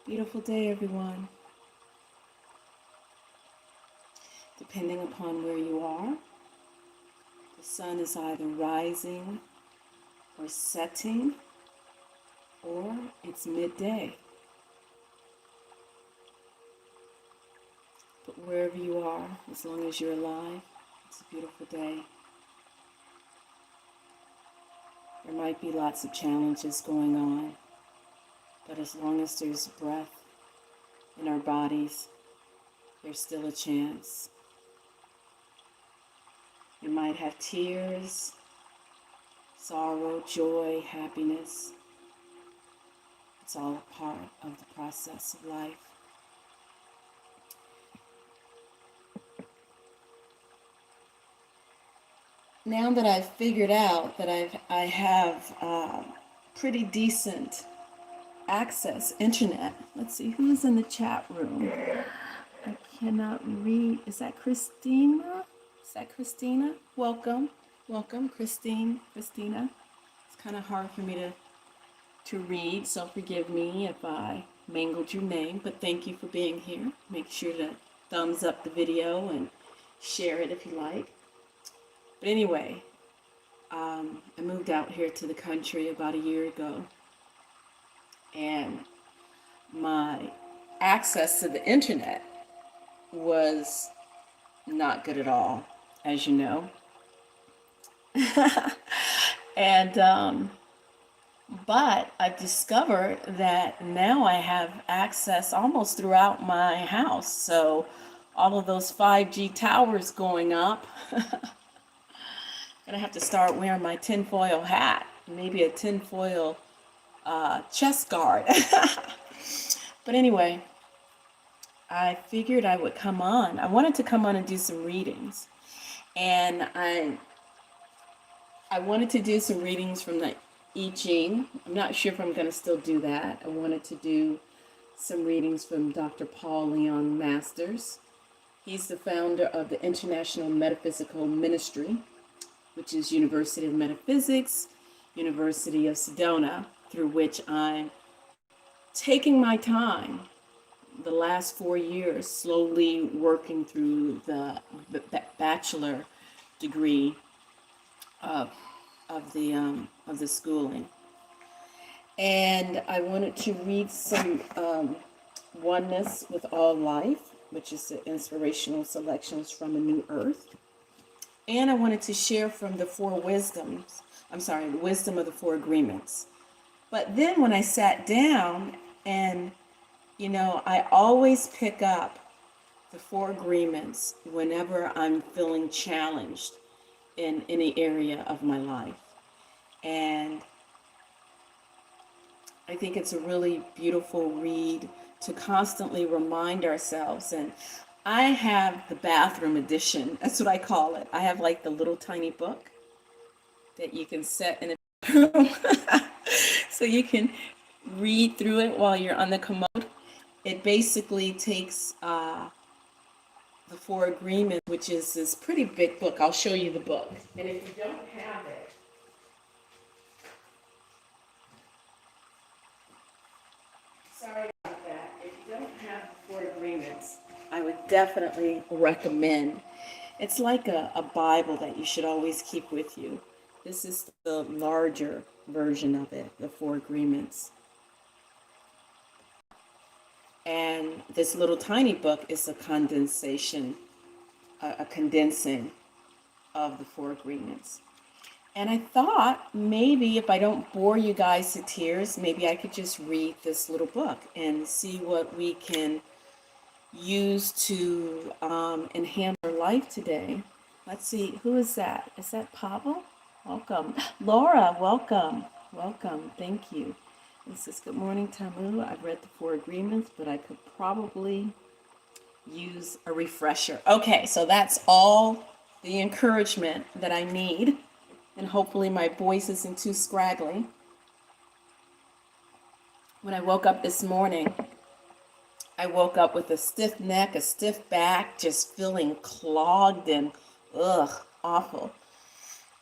Beautiful day, everyone. Depending upon where you are, the sun is either rising or setting, or it's midday. But wherever you are, as long as you're alive, it's a beautiful day. There might be lots of challenges going on, but as long as there's breath in our bodies, there's still a chance. You might have tears, sorrow, joy, happiness. It's all a part of the process of life. Now that I've figured out that I have pretty decent access, internet. Let's see, who's in the chat room? I cannot read. Is that Christina? Is that Christina? Welcome, Christina. It's kind of hard for me to read, so forgive me if I mangled your name, but thank you for being here. Make sure to thumbs up the video and share it if you like. But anyway, I moved out here to the country about a year ago, and my access to the internet was not good at all, as you know. And but I've discovered that now I have access almost throughout my house. So all of those 5G towers going up, gonna have to start wearing my tinfoil hat, maybe a tinfoil chest guard. But anyway, I figured I would come on. I wanted to come on and do some readings, and I wanted to do some readings from the I Ching. I'm not sure if I'm going to still do that. I wanted to do some readings from Dr. Paul Leon Masters. He's the founder of the International Metaphysical Ministry, which is University of Metaphysics, University of Sedona, through which I'm taking my time the last 4 years, slowly working through the bachelor degree of the schooling. And I wanted to read some Oneness with All Life, which is the inspirational selections from A New Earth. And I wanted to share from the the Wisdom of the Four Agreements. But then when I sat down, and I always pick up the Four Agreements whenever I'm feeling challenged in any area of my life. And I think it's a really beautiful read to constantly remind ourselves. And I have the bathroom edition. That's what I call it. I have like the little tiny book that you can set in a room so you can read through it while you're on the commode. It basically takes the Four Agreements, which is this pretty big book. I'll show you the book. And if you don't have it, sorry about that. If you don't have the Four Agreements, I would definitely recommend. It's like a Bible that you should always keep with you. This is the larger version of it, the Four Agreements. And this little tiny book is a condensing of the Four Agreements. And I thought maybe if I don't bore you guys to tears, maybe I could just read this little book and see what we can use to enhance our life today. Let's see, who is that? Is that Pavel? Welcome. Laura, welcome. Welcome. Thank you. It says, good morning, Tamu. I've read the Four Agreements, but I could probably use a refresher. Okay, so that's all the encouragement that I need. And hopefully my voice isn't too scraggly. When I woke up this morning, I woke up with a stiff neck, a stiff back, just feeling clogged and awful.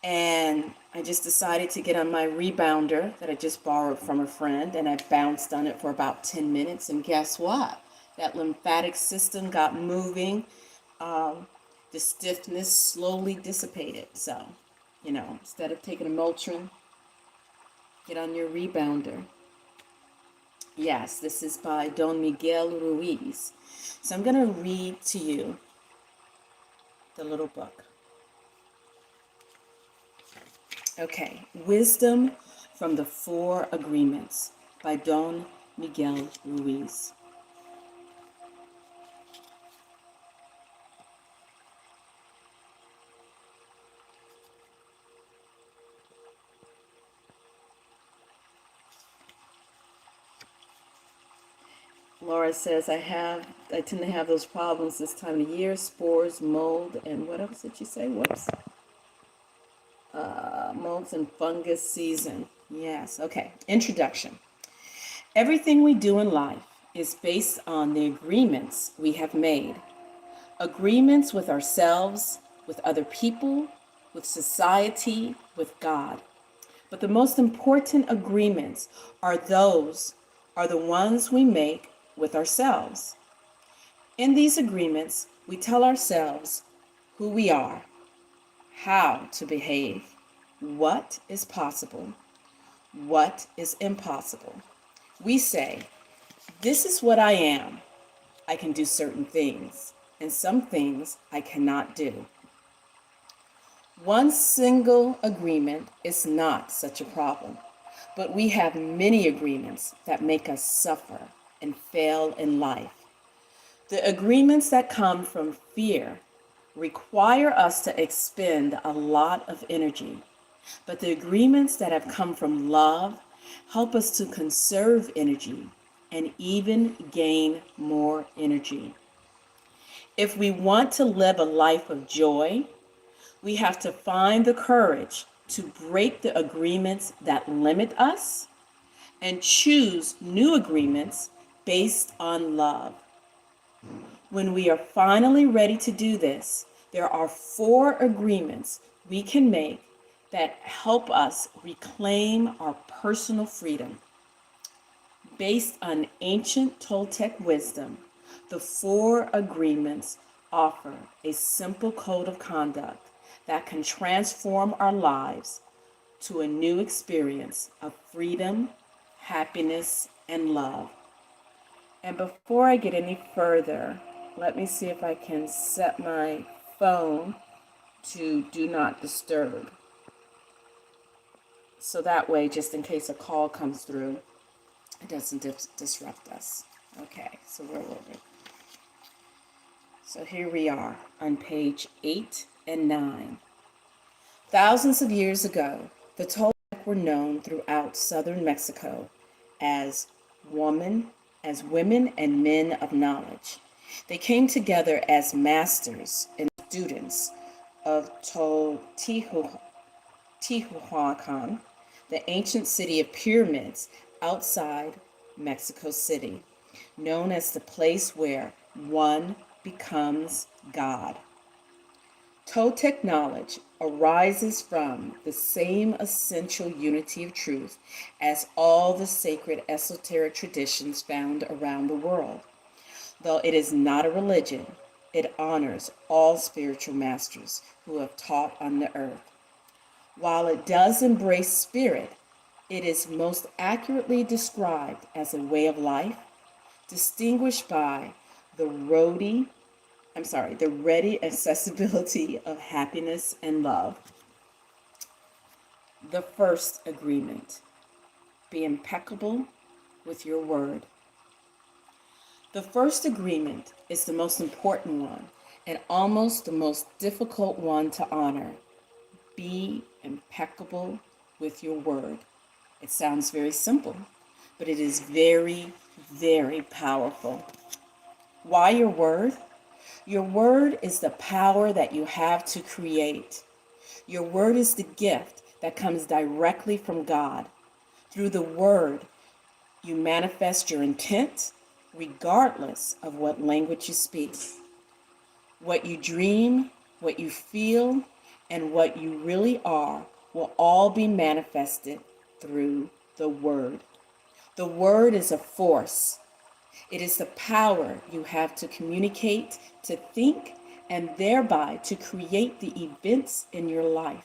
And I just decided to get on my rebounder that I just borrowed from a friend, and I bounced on it for about 10 minutes. And guess what? That lymphatic system got moving. The stiffness slowly dissipated. So, instead of taking a Motrin, get on your rebounder. Yes, this is by Don Miguel Ruiz. So I'm going to read to you the little book. Okay, Wisdom from the Four Agreements by Don Miguel Ruiz. Laura says, I tend to have those problems this time of year, spores, mold, and what else did you say? Whoops. Molds and fungus season. Yes, okay. Introduction. Everything we do in life is based on the agreements we have made. Agreements with ourselves, with other people, with society, with God. But the most important agreements are the ones we make with ourselves. In these agreements, we tell ourselves who we are, how to behave, what is possible, what is impossible. We say, this is what I am. I can do certain things, and some things I cannot do. One single agreement is not such a problem, but we have many agreements that make us suffer and fail in life. The agreements that come from fear require us to expend a lot of energy, but the agreements that have come from love help us to conserve energy and even gain more energy. If we want to live a life of joy, we have to find the courage to break the agreements that limit us and choose new agreements based on love. When we are finally ready to do this, there are 4 agreements we can make that help us reclaim our personal freedom. Based on ancient Toltec wisdom, the 4 agreements offer a simple code of conduct that can transform our lives to a new experience of freedom, happiness, and love. And before I get any further, let me see if I can set my phone to do not disturb. So that way, just in case a call comes through, it doesn't disrupt us. Okay, so where were we? So here we are on page 8 and 9. Thousands of years ago, the Toltec were known throughout southern Mexico as women and men of knowledge. They came together as masters and students of Teotihuacan, the ancient city of pyramids outside Mexico City, known as the place where one becomes God. Toltec knowledge arises from the same essential unity of truth as all the sacred esoteric traditions found around the world. Though it is not a religion, it honors all spiritual masters who have taught on the earth. While it does embrace spirit, it is most accurately described as a way of life, distinguished by the ready accessibility of happiness and love. The first agreement: be impeccable with your word. The first agreement is the most important one and almost the most difficult one to honor. Be impeccable with your word. It sounds very simple, but it is very, very powerful. Why your word? Your word is the power that you have to create. Your word is the gift that comes directly from God. Through the word, you manifest your intent, regardless of what language you speak. What you dream, what you feel, and what you really are will all be manifested through the Word. The Word is a force. It is the power you have to communicate, to think, and thereby to create the events in your life.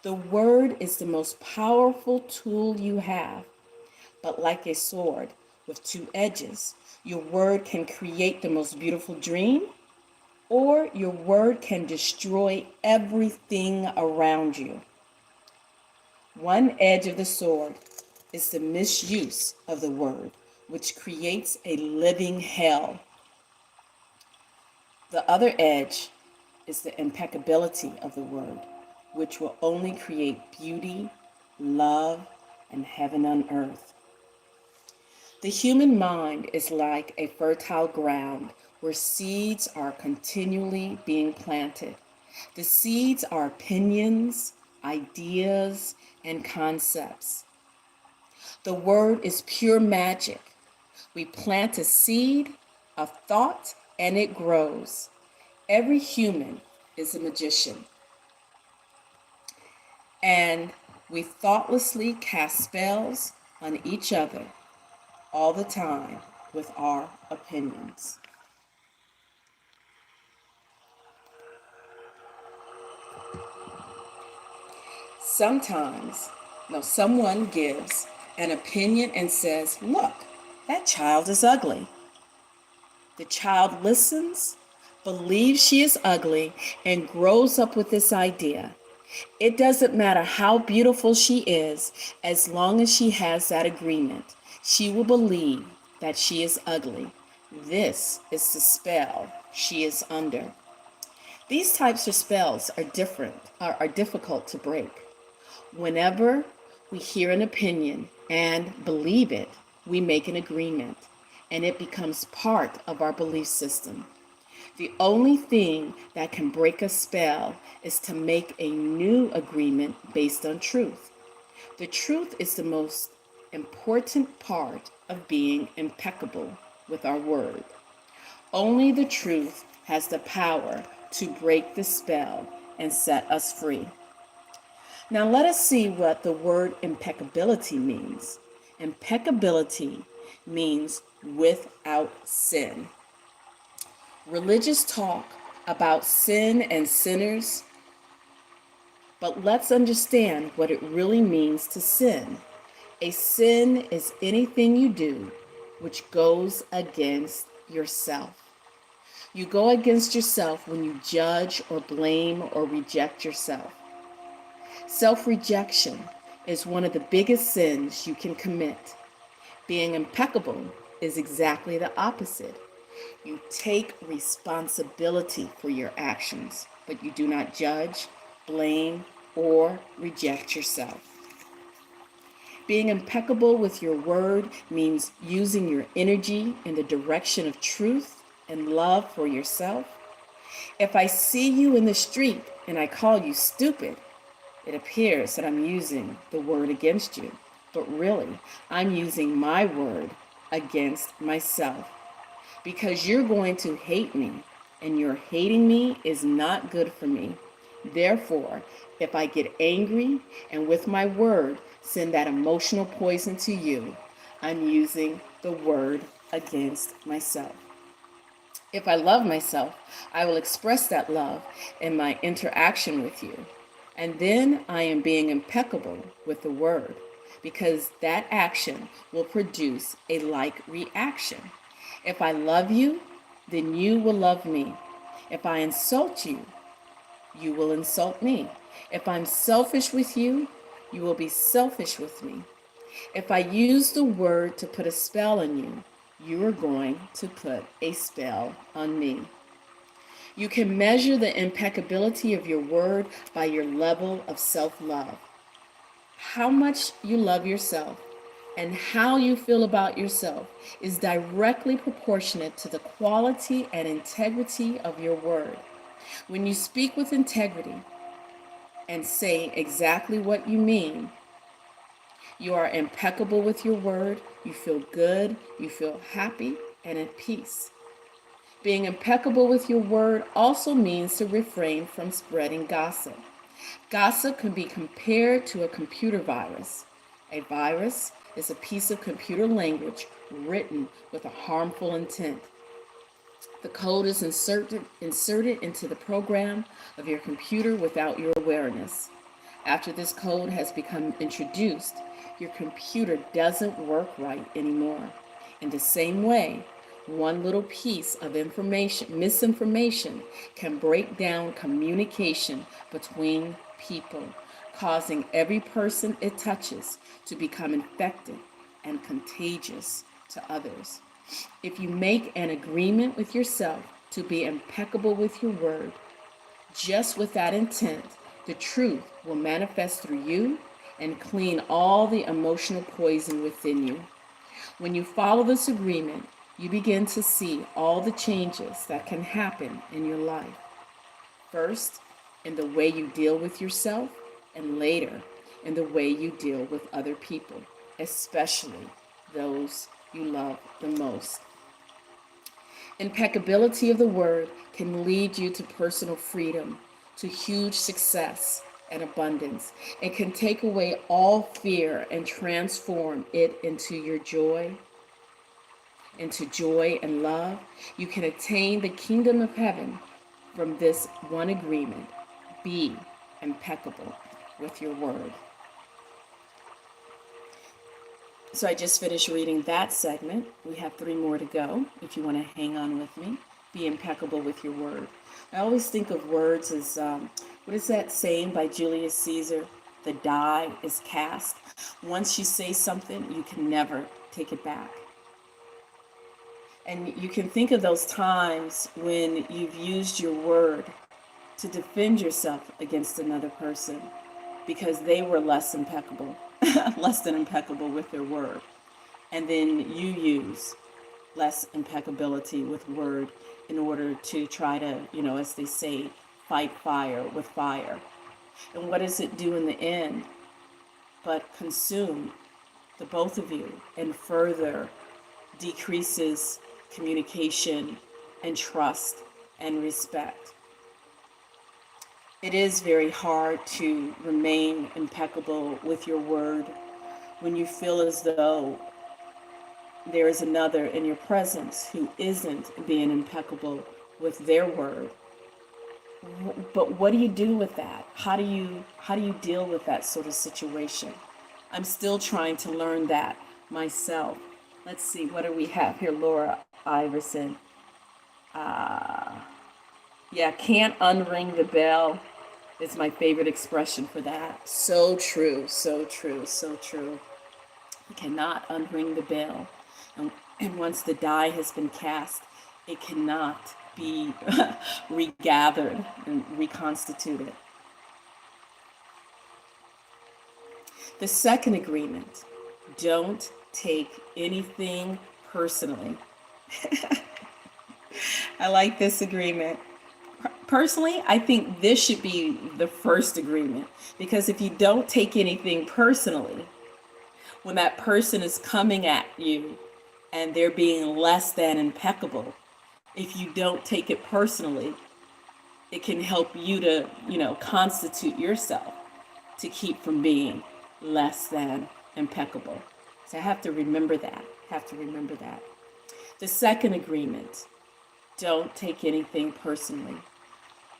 The Word is the most powerful tool you have, but like a sword with two edges, your Word can create the most beautiful dream, or your Word can destroy everything around you. One edge of the sword is the misuse of the Word, which creates a living hell. The other edge is the impeccability of the Word, which will only create beauty, love, and heaven on earth. The human mind is like a fertile ground where seeds are continually being planted. The seeds are opinions, ideas, and concepts. The Word is pure magic. We plant a seed, a thought, and it grows. Every human is a magician. And we thoughtlessly cast spells on each other all the time with our opinions. Someone gives an opinion and says, "Look, that child is ugly." The child listens, believes she is ugly, and grows up with this idea. It doesn't matter how beautiful she is, as long as she has that agreement. She will believe that she is ugly. This is the spell she is under. These types of spells are difficult to break. Whenever we hear an opinion and believe it, we make an agreement, and it becomes part of our belief system. The only thing that can break a spell is to make a new agreement based on truth. The truth is the most important part of being impeccable with our word. Only the truth has the power to break the spell and set us free. Now let us see what the word impeccability means. Impeccability means without sin. Religious talk about sin and sinners, but let's understand what it really means to sin. A sin is anything you do which goes against yourself. You go against yourself when you judge or blame or reject yourself. Self-rejection is one of the biggest sins you can commit. Being impeccable is exactly the opposite. You take responsibility for your actions, but you do not judge, blame, or reject yourself. Being impeccable with your word means using your energy in the direction of truth and love for yourself. If I see you in the street and I call you stupid, it appears that I'm using the word against you, but really, I'm using my word against myself. Because you're going to hate me, and your hating me is not good for me. Therefore, if I get angry and with my word send that emotional poison to you, I'm using the word against myself. If I love myself, I will express that love in my interaction with you. And then I am being impeccable with the word, because that action will produce a like reaction. If I love you, then you will love me. If I insult you, you will insult me. If I'm selfish with you, you will be selfish with me. If I use the word to put a spell on you, you are going to put a spell on me. You can measure the impeccability of your word by your level of self-love. How much you love yourself and how you feel about yourself is directly proportionate to the quality and integrity of your word. When you speak with integrity and say exactly what you mean, you are impeccable with your word, you feel good, you feel happy and at peace. Being impeccable with your word also means to refrain from spreading gossip. Gossip can be compared to a computer virus. A virus is a piece of computer language written with a harmful intent. The code is inserted into the program of your computer without your awareness. After this code has become introduced, your computer doesn't work right anymore. In the same way, one little piece of misinformation, can break down communication between people, causing every person it touches to become infected and contagious to others. If you make an agreement with yourself to be impeccable with your word, just with that intent, the truth will manifest through you and clean all the emotional poison within you. When you follow this agreement, you begin to see all the changes that can happen in your life. First, in the way you deal with yourself, and later, in the way you deal with other people, especially those you love the most. Impeccability of the word can lead you to personal freedom, to huge success and abundance. It can take away all fear and transform it into joy and love. You can attain the kingdom of heaven from this one agreement. Be impeccable with your word. So I just finished reading that segment. We have 3 more to go if you want to hang on with me. Be impeccable with your word. I always think of words as, what is that saying by Julius Caesar? The die is cast. Once you say something, you can never take it back. And you can think of those times when you've used your word to defend yourself against another person because they were less than impeccable with their word. And then you use less impeccability with word in order to try to, as they say, fight fire with fire. And what does it do in the end? But consume the both of you and further decreases communication and trust and respect. It is very hard to remain impeccable with your word when you feel as though there is another in your presence who isn't being impeccable with their word. But what do you do with that? How do you deal with that sort of situation? I'm still trying to learn that myself. Let's see, what do we have here? Laura Iverson. Can't unring the bell is my favorite expression for that. So true, so true, so true. You cannot unring the bell. And once the die has been cast, it cannot be regathered and reconstituted. The second agreement, don't take anything personally. I like this agreement. Personally, I think this should be the first agreement, because if you don't take anything personally, when that person is coming at you and they're being less than impeccable, if you don't take it personally, it can help you to, constitute yourself to keep from being less than impeccable. So I have to remember that. The second agreement, don't take anything personally.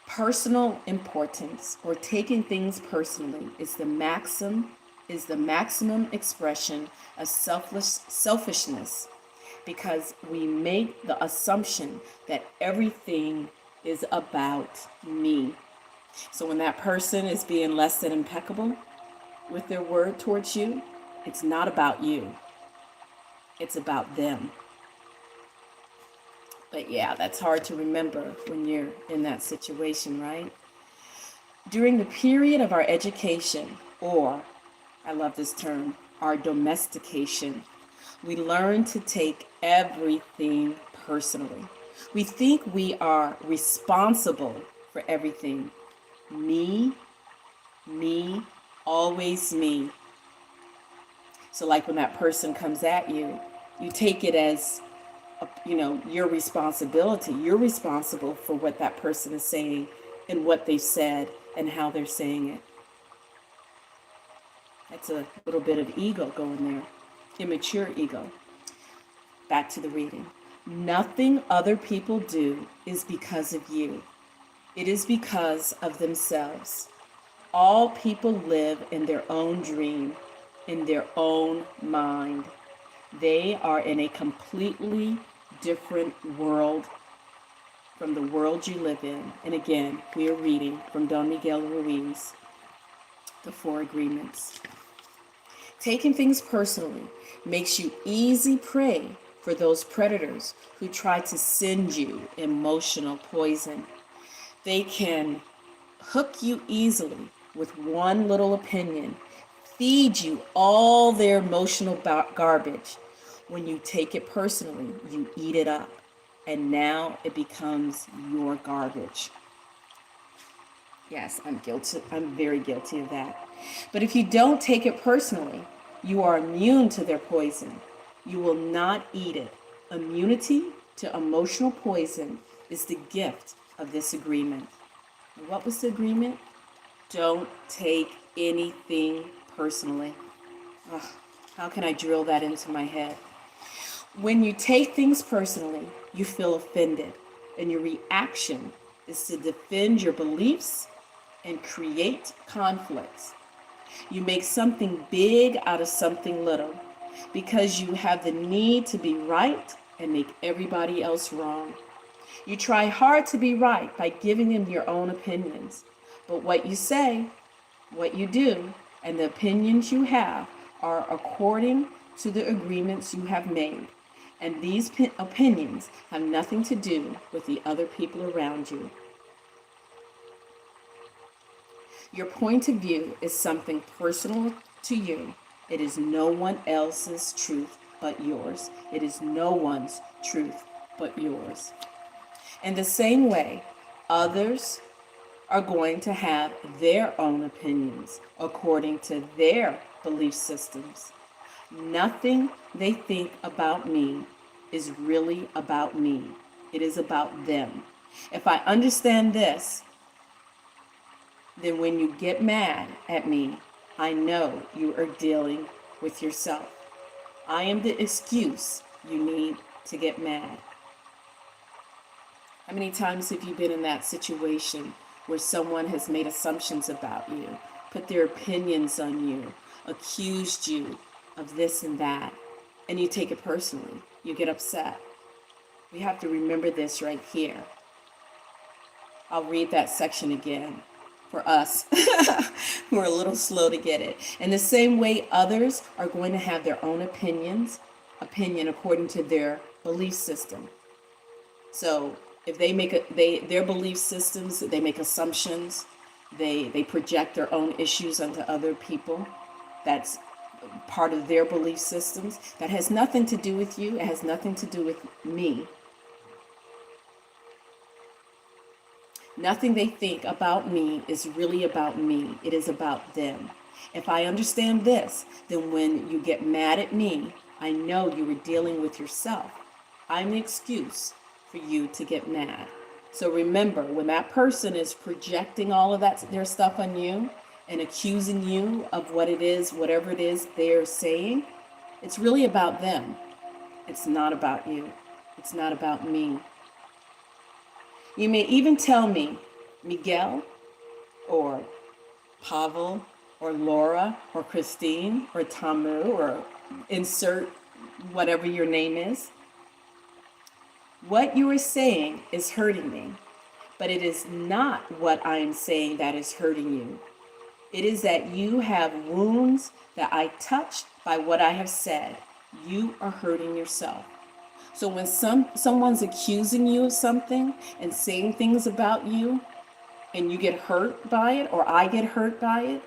Personal importance, or taking things personally, is the maximum expression of selfishness, because we make the assumption that everything is about me. So when that person is being less than impeccable with their word towards you, it's not about you. It's about them. But yeah, that's hard to remember when you're in that situation, right? During the period of our education, or, I love this term, our domestication, we learn to take everything personally. We think we are responsible for everything. Me, always me. So like when that person comes at you, you take it as your responsibility. You're responsible for what that person is saying and what they said and how they're saying it. That's a little bit of ego going there, immature ego. Back to the reading. Nothing other people do is because of you. It is because of themselves. All people live in their own dream, in their own mind. They are in a completely different world from the world you live in. And again, we are reading from Don Miguel Ruiz, The Four Agreements. Taking things personally makes you easy prey for those predators who try to send you emotional poison. They can hook you easily with one little opinion, feed you all their emotional garbage. When you take it personally, you eat it up, and now it becomes your garbage. Yes, I'm guilty. I'm very guilty of that. But if you don't take it personally, you are immune to their poison. You will not eat it. Immunity to emotional poison is the gift of this agreement. And what was the agreement? Don't take anything personally. Ugh, how can I drill that into my head? When you take things personally, you feel offended, and your reaction is to defend your beliefs and create conflicts. You make something big out of something little because you have the need to be right and make everybody else wrong. You try hard to be right by giving them your own opinions, but what you say, what you do, and the opinions you have are according to the agreements you have made. And these opinions have nothing to do with the other people around you. Your point of view is something personal to you. It is no one else's truth but yours. It is no one's truth but yours. In the same way, others are going to have their own opinions according to their belief systems. Nothing they think about me is really about me. It is about them. If I understand this, then when you get mad at me, I know you are dealing with yourself. I am the excuse you need to get mad. How many times have you been in that situation where someone has made assumptions about you, put their opinions on you, accused you of this and that, and you take it personally? You get upset. We have to remember this right here. I'll read that section again for us who are a little slow to get it. In the same way, others are going to have their own opinion according to their belief system. So if they make their belief systems, they make assumptions, they project their own issues onto other people. That's part of their belief systems. That has nothing to do with you. It has nothing to do with me. Nothing they think about me is really about me. It is about them. If I understand this, then when you get mad at me, I know you were dealing with yourself. I'm the excuse for you to get mad. So remember, when that person is projecting all of that, their stuff on you and accusing you of what it is, whatever it is they're saying, it's really about them. It's not about you. It's not about me. You may even tell me, Miguel, or Pavel, or Laura, or Christine, or Tamu, or insert whatever your name is. What you are saying is hurting me, but it is not what I am saying that is hurting you. It is that you have wounds that I touched by what I have said. You are hurting yourself. So when someone's accusing you of something and saying things about you, and you get hurt by it, or I get hurt by it,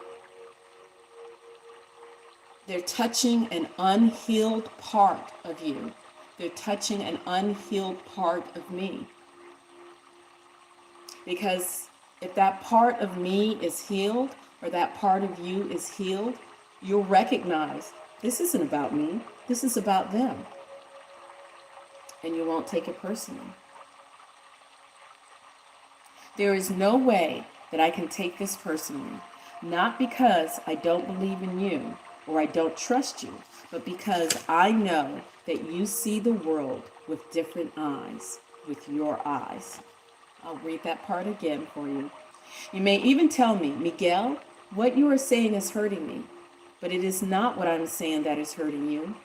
they're touching an unhealed part of you. They're touching an unhealed part of me. Because if that part of me is healed, or that part of you is healed, you'll recognize this isn't about me. This is about them. and you won't take it personally. There is no way that I can take this personally, not because I don't believe in you or I don't trust you, but because I know that you see the world with different eyes, with your eyes. I'll read that part again for you. You may even tell me, Miguel, what you are saying is hurting me, but it is not what I'm saying that is hurting you.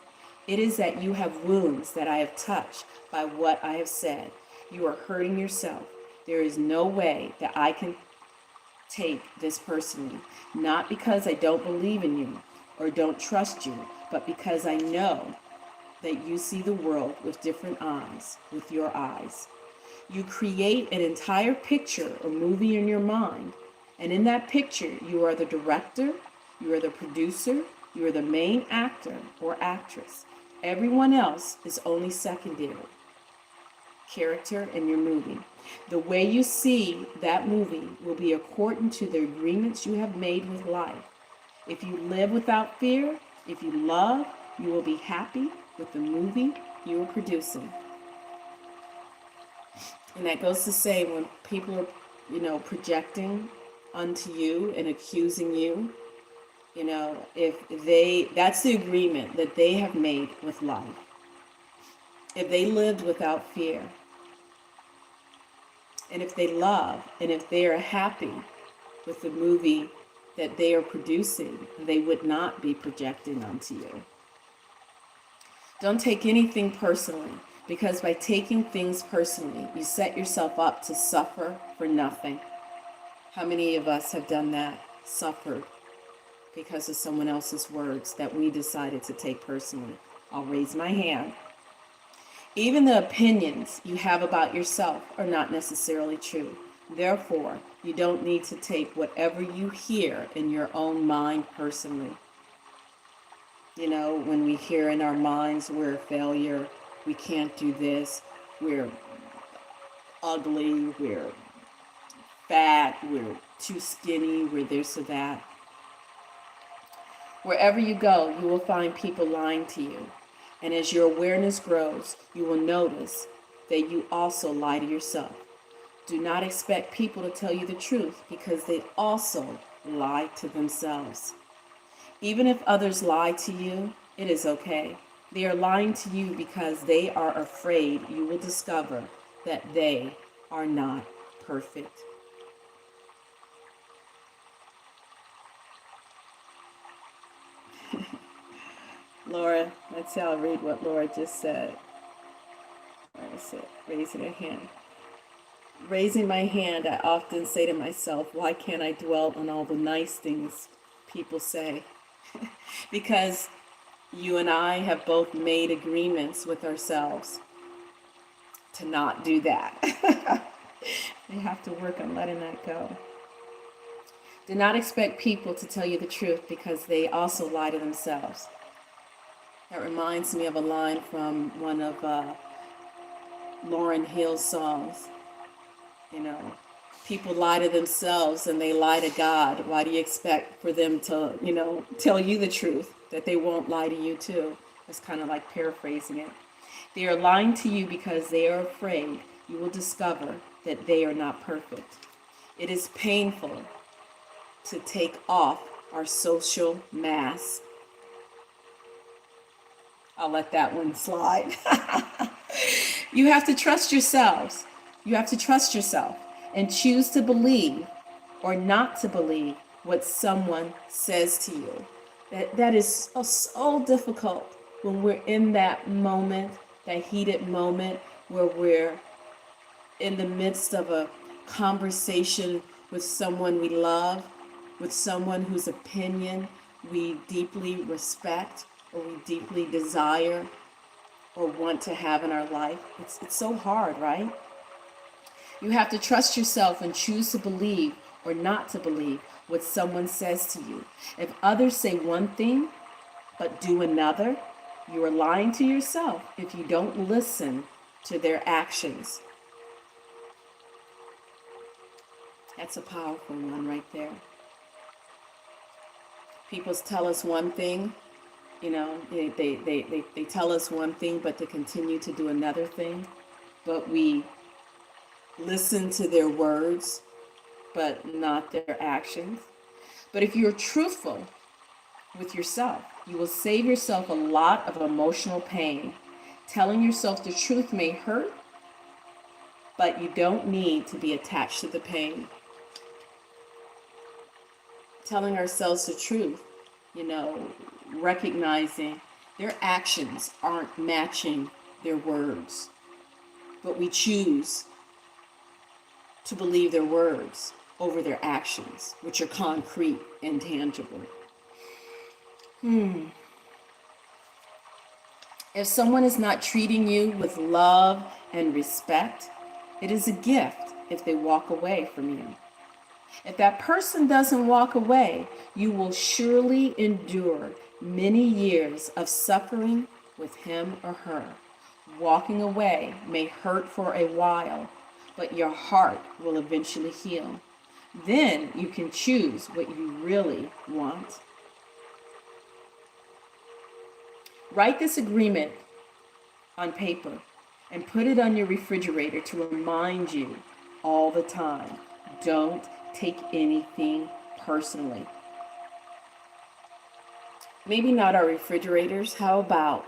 It is that you have wounds that I have touched by what I have said. You are hurting yourself. There is no way that I can take this personally, not because I don't believe in you or don't trust you, but because I know that you see the world with different eyes, with your eyes. You create an entire picture or movie in your mind, and in that picture, you are the director, you are the producer, you are the main actor or actress. Everyone else is only secondary character in your movie. The way you see that movie will be according to the agreements you have made with life. If you live without fear, if you love, you will be happy with the movie you are producing. And that goes to say when people are, projecting onto you and accusing you, that's the agreement that they have made with life. If they lived without fear, and if they love, and if they are happy with the movie that they are producing, they would not be projecting onto you. Don't take anything personally, because by taking things personally, you set yourself up to suffer for nothing. How many of us have done that? Suffered because of someone else's words that we decided to take personally. I'll raise my hand. Even the opinions you have about yourself are not necessarily true. Therefore, you don't need to take whatever you hear in your own mind personally. When we hear in our minds we're a failure, we can't do this, we're ugly, we're fat, we're too skinny, we're this or that. Wherever you go, you will find people lying to you. And as your awareness grows, you will notice that you also lie to yourself. Do not expect people to tell you the truth, because they also lie to themselves. Even if others lie to you, it is okay. They are lying to you because they are afraid you will discover that they are not perfect. Laura, let's see, I'll read what Laura just said. Where is it? Raising a hand. Raising my hand, I often say to myself, why can't I dwell on all the nice things people say? Because you and I have both made agreements with ourselves to not do that. We have to work on letting that go. Do not expect people to tell you the truth, because they also lie to themselves. That reminds me of a line from one of Lauryn Hill's songs. People lie to themselves and they lie to God. Why do you expect for them to, tell you the truth, that they won't lie to you too? It's kind of like paraphrasing it. They are lying to you because they are afraid you will discover that they are not perfect. It is painful to take off our social mask. I'll let that one slide. You have to trust yourselves. You have to trust yourself and choose to believe or not to believe what someone says to you. That is so difficult when we're in that moment, that heated moment where we're in the midst of a conversation with someone we love, with someone whose opinion we deeply respect or we deeply desire or want to have in our life. It's so hard, right? You have to trust yourself and choose to believe or not to believe what someone says to you. If others say one thing but do another, you are lying to yourself if you don't listen to their actions. That's a powerful one right there. People tell us one thing, You know, they tell us one thing, but they continue to do another thing. But we listen to their words, but not their actions. But if you're truthful with yourself, you will save yourself a lot of emotional pain. Telling yourself the truth may hurt, but you don't need to be attached to the pain. Telling ourselves the truth, recognizing their actions aren't matching their words, but we choose to believe their words over their actions, which are concrete and tangible. If someone is not treating you with love and respect, it is a gift if they walk away from you. If that person doesn't walk away, you will surely endure many years of suffering with him or her. Walking away may hurt for a while, but your heart will eventually heal. Then you can choose what you really want. Write this agreement on paper and put it on your refrigerator to remind you all the time. Don't take anything personally. Maybe not our refrigerators. How about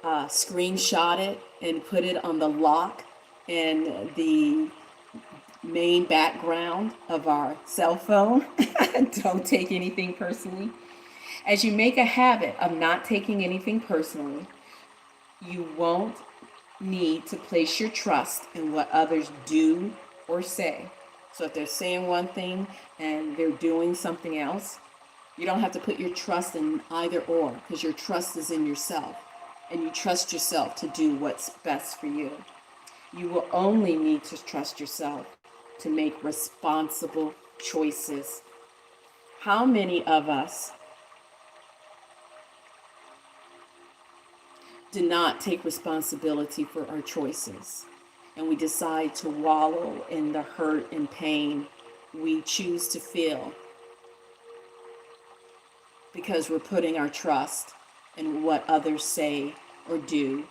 screenshot it and put it on the lock and the main background of our cell phone? Don't take anything personally. As you make a habit of not taking anything personally, you won't need to place your trust in what others do or say. So if they're saying one thing and they're doing something else, you don't have to put your trust in either or, because your trust is in yourself, and you trust yourself to do what's best for you. You will only need to trust yourself to make responsible choices. How many of us do not take responsibility for our choices, and we decide to wallow in the hurt and pain we choose to feel because we're putting our trust in what others say or do?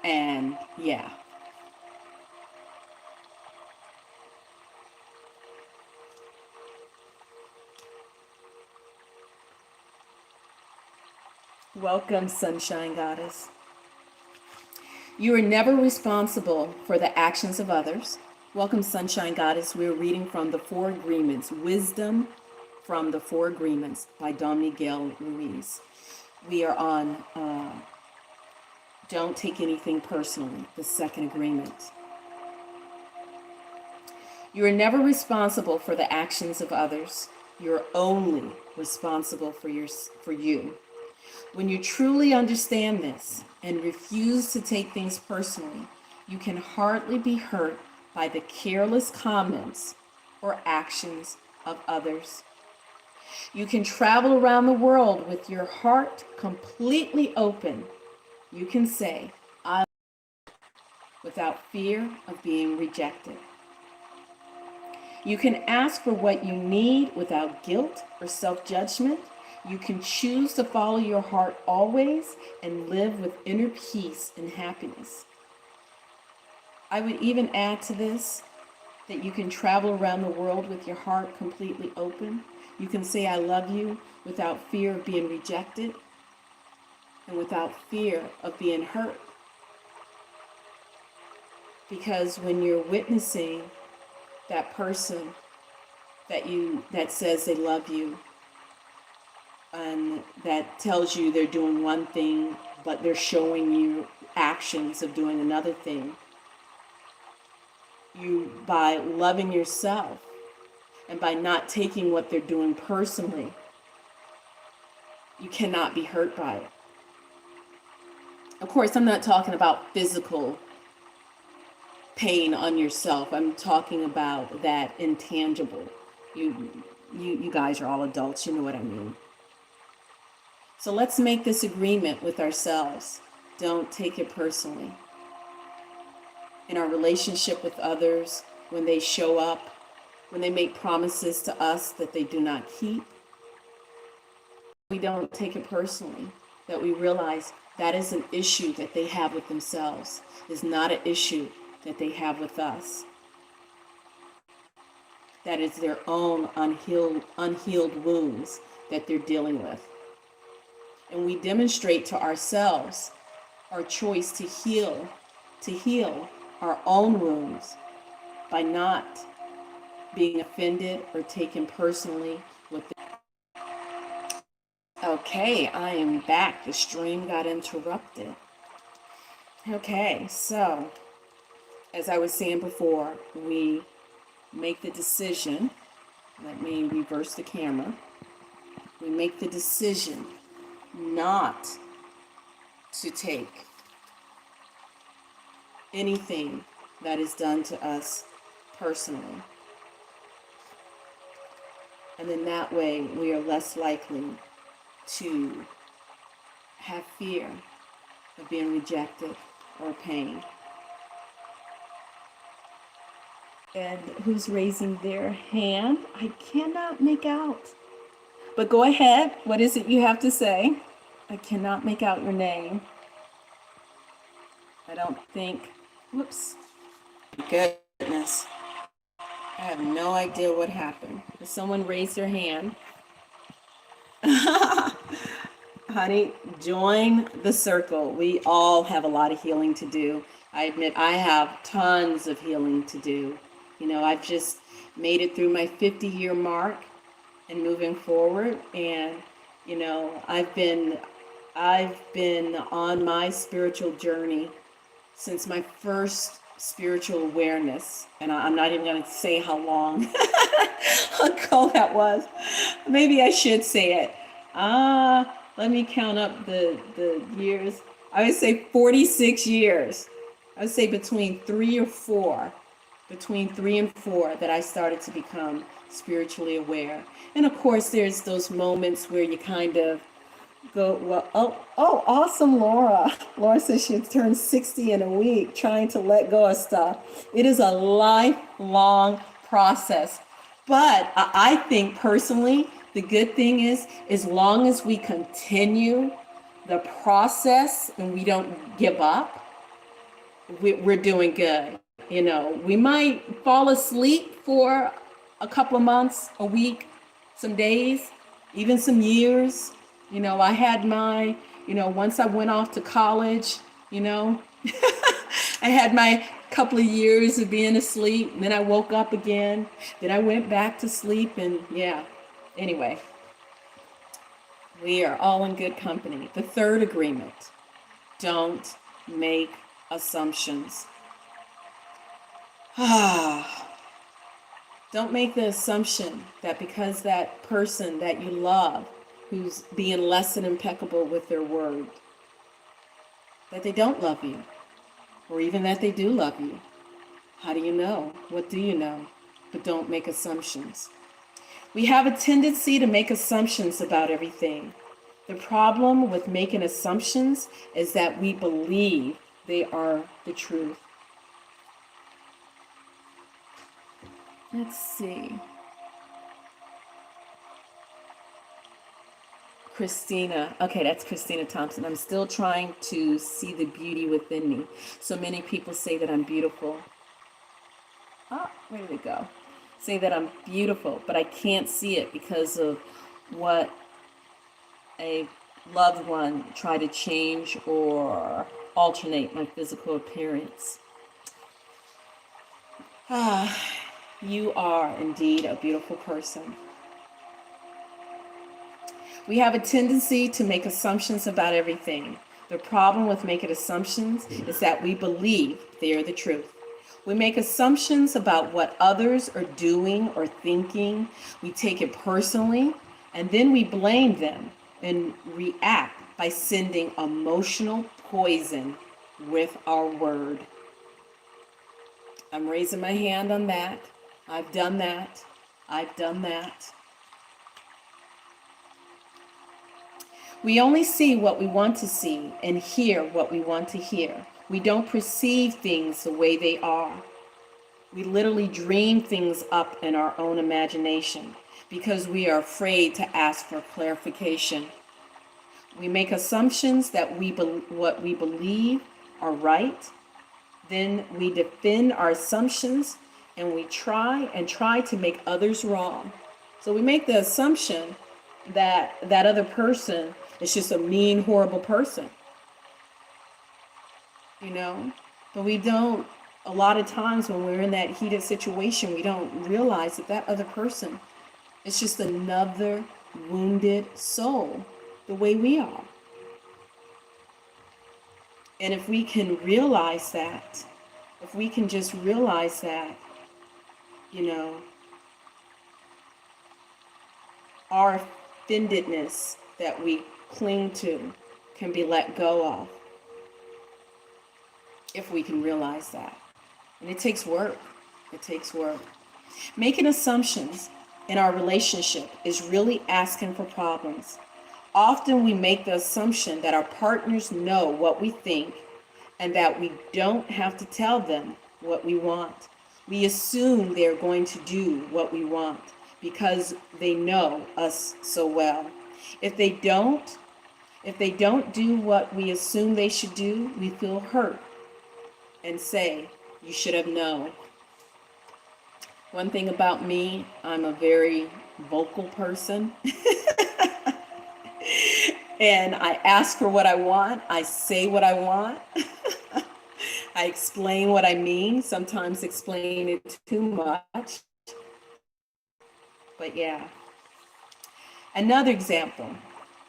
And yeah. Welcome, Sunshine Goddess. You are never responsible for the actions of others. Welcome, Sunshine Goddess. We're reading from the Four Agreements, Wisdom from the Four Agreements by Dominique Gale Ruiz. We are on Don't Take Anything Personally, the second agreement. You are never responsible for the actions of others. You're only responsible for you. When you truly understand this and refuse to take things personally, you can hardly be hurt by the careless comments or actions of others. You can travel around the world with your heart completely open. You can say, I love you, without fear of being rejected. You can ask for what you need without guilt or self-judgment. You can choose to follow your heart always and live with inner peace and happiness. I would even add to this that you can travel around the world with your heart completely open. You can say, I love you, without fear of being rejected and without fear of being hurt. Because when you're witnessing that person that says they love you, and that tells you they're doing one thing, but they're showing you actions of doing another thing, you, by loving yourself and by not taking what they're doing personally, you cannot be hurt by it. Of course, I'm not talking about physical pain on yourself. I'm talking about that intangible. You guys are all adults, you know what I mean. So let's make this agreement with ourselves. Don't take it personally. In our relationship with others, when they show up, when they make promises to us that they do not keep, we don't take it personally, that we realize that is an issue that they have with themselves, is not an issue that they have with us. That is their own unhealed wounds that they're dealing with. And we demonstrate to ourselves our choice to heal our own wounds by not being offended or taken personally with it. Okay, I am back. The stream got interrupted. Okay, so as I was saying before, we make the decision. Let me reverse the camera. We make the decision not to take anything that is done to us personally. And then that way we are less likely to have fear of being rejected or pain. And who's raising their hand? I cannot make out. But go ahead. What is it you have to say? I cannot make out your name. I don't think. Whoops. Goodness. I have no idea what happened. Did someone raise their hand? Honey, join the circle. We all have a lot of healing to do. I admit I have tons of healing to do. You know, I've just made it through my 50-year mark and moving forward. And, you know, I've been on my spiritual journey since my first spiritual awareness. And I'm not even going to say how long ago that was. Maybe I should say it. Let me count up the years. I would say 46 years. I would say between 3 and 4 that I started to become spiritually aware. And of course, there's those moments where you kind of go, well, oh, awesome, Laura. Laura says she turned 60 in a week trying to let go of stuff. It is a lifelong process. But I think personally, the good thing is, as long as we continue the process and we don't give up, we're doing good. You know, we might fall asleep for a couple of months, a week, some days, even some years. You know, I had my, once I went off to college, I had my couple of years of being asleep. And then I woke up again. Then I went back to sleep. And yeah, anyway, we are all in good company. The third agreement: don't make assumptions. Don't make the assumption that because that person that you love, who's being less than impeccable with their word, that they don't love you, or even that they do love you. How do you know? What do you know? But don't make assumptions. We have a tendency to make assumptions about everything. The problem with making assumptions is that we believe they are the truth. Let's see. Christina. Okay, that's Christina Thompson. I'm still trying to see the beauty within me. So many people say that I'm beautiful. Oh, where did it go? Say that I'm beautiful, but I can't see it because of what a loved one tried to change or alternate my physical appearance. You are indeed a beautiful person. We have a tendency to make assumptions about everything. The problem with making assumptions is that we believe they are the truth. We make assumptions about what others are doing or thinking. We take it personally, and then we blame them and react by sending emotional poison with our word. I'm raising my hand on that. I've done that. I've done that. We only see what we want to see and hear what we want to hear. We don't perceive things the way they are. We literally dream things up in our own imagination. because we are afraid to ask for clarification. We make assumptions that what we believe are right. Then we defend our assumptions and we try to make others wrong. So we make the assumption that that other person is just a mean, horrible person, you know? But we don't, a lot of times when we're in that heated situation, we don't realize that that other person is just another wounded soul, the way we are. And if we can realize that, if we can just realize that, you know, our offendedness that we cling to can be let go of, if we can realize that. And it takes work. It takes work. Making assumptions in our relationship is really asking for problems. Often we make the assumption that our partners know what we think and that we don't have to tell them what we want. We assume they're going to do what we want because they know us so well. If they don't do what we assume they should do, we feel hurt and say, "You should have known." One thing about me, I'm a very vocal person. And I ask for what I want. I say what I want. I explain what I mean, sometimes explain it too much. But yeah. Another example,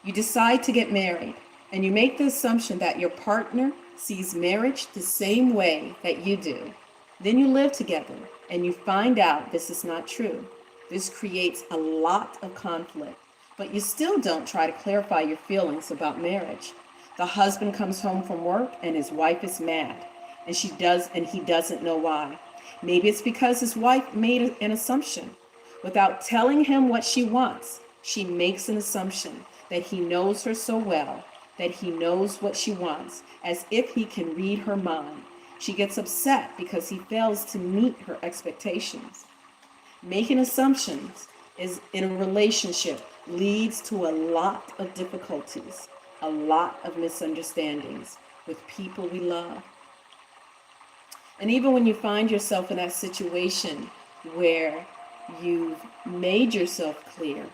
you decide to get married and you make the assumption that your partner sees marriage the same way that you do. Then you live together and you find out this is not true. This creates a lot of conflict, but you still don't try to clarify your feelings about marriage. The husband comes home from work and his wife is mad, and he doesn't know why. Maybe it's because his wife made an assumption. Without telling him what she wants, she makes an assumption that he knows her so well, that he knows what she wants, as if he can read her mind. She gets upset because he fails to meet her expectations. Making assumptions in a relationship leads to a lot of difficulties, a lot of misunderstandings with people we love. And even when you find yourself in that situation where you've made yourself clear,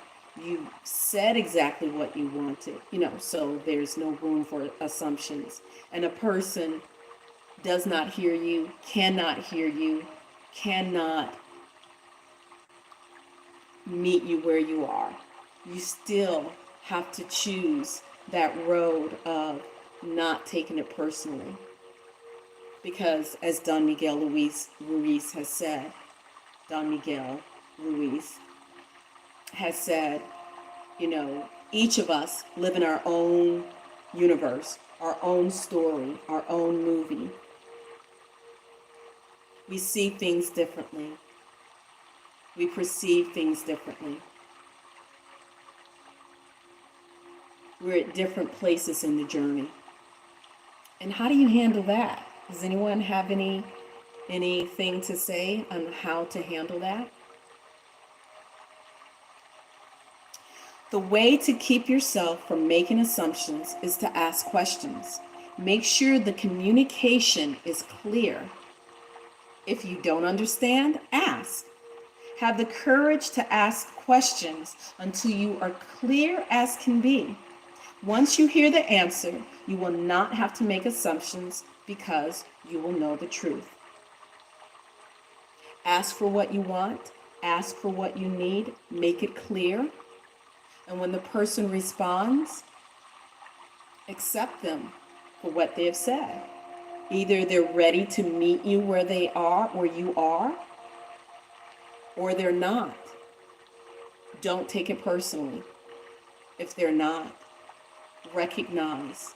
you said exactly what you wanted, so there's no room for assumptions, and a person does not hear you, cannot meet you where you are. You still have to choose that road of not taking it personally. Because as Don Miguel Ruiz has said, each of us live in our own universe, our own story, our own movie. We see things differently. We perceive things differently. We're at different places in the journey. And how do you handle that? Does anyone have anything to say on how to handle that? The way to keep yourself from making assumptions is to ask questions. Make sure the communication is clear. If you don't understand, ask. Have the courage to ask questions until you are clear as can be. Once you hear the answer, you will not have to make assumptions because you will know the truth. Ask for what you want. Ask for what you need. Make it clear. And when the person responds, accept them for what they have said. Either they're ready to meet you where you are, or they're not. Don't take it personally. If they're not, recognize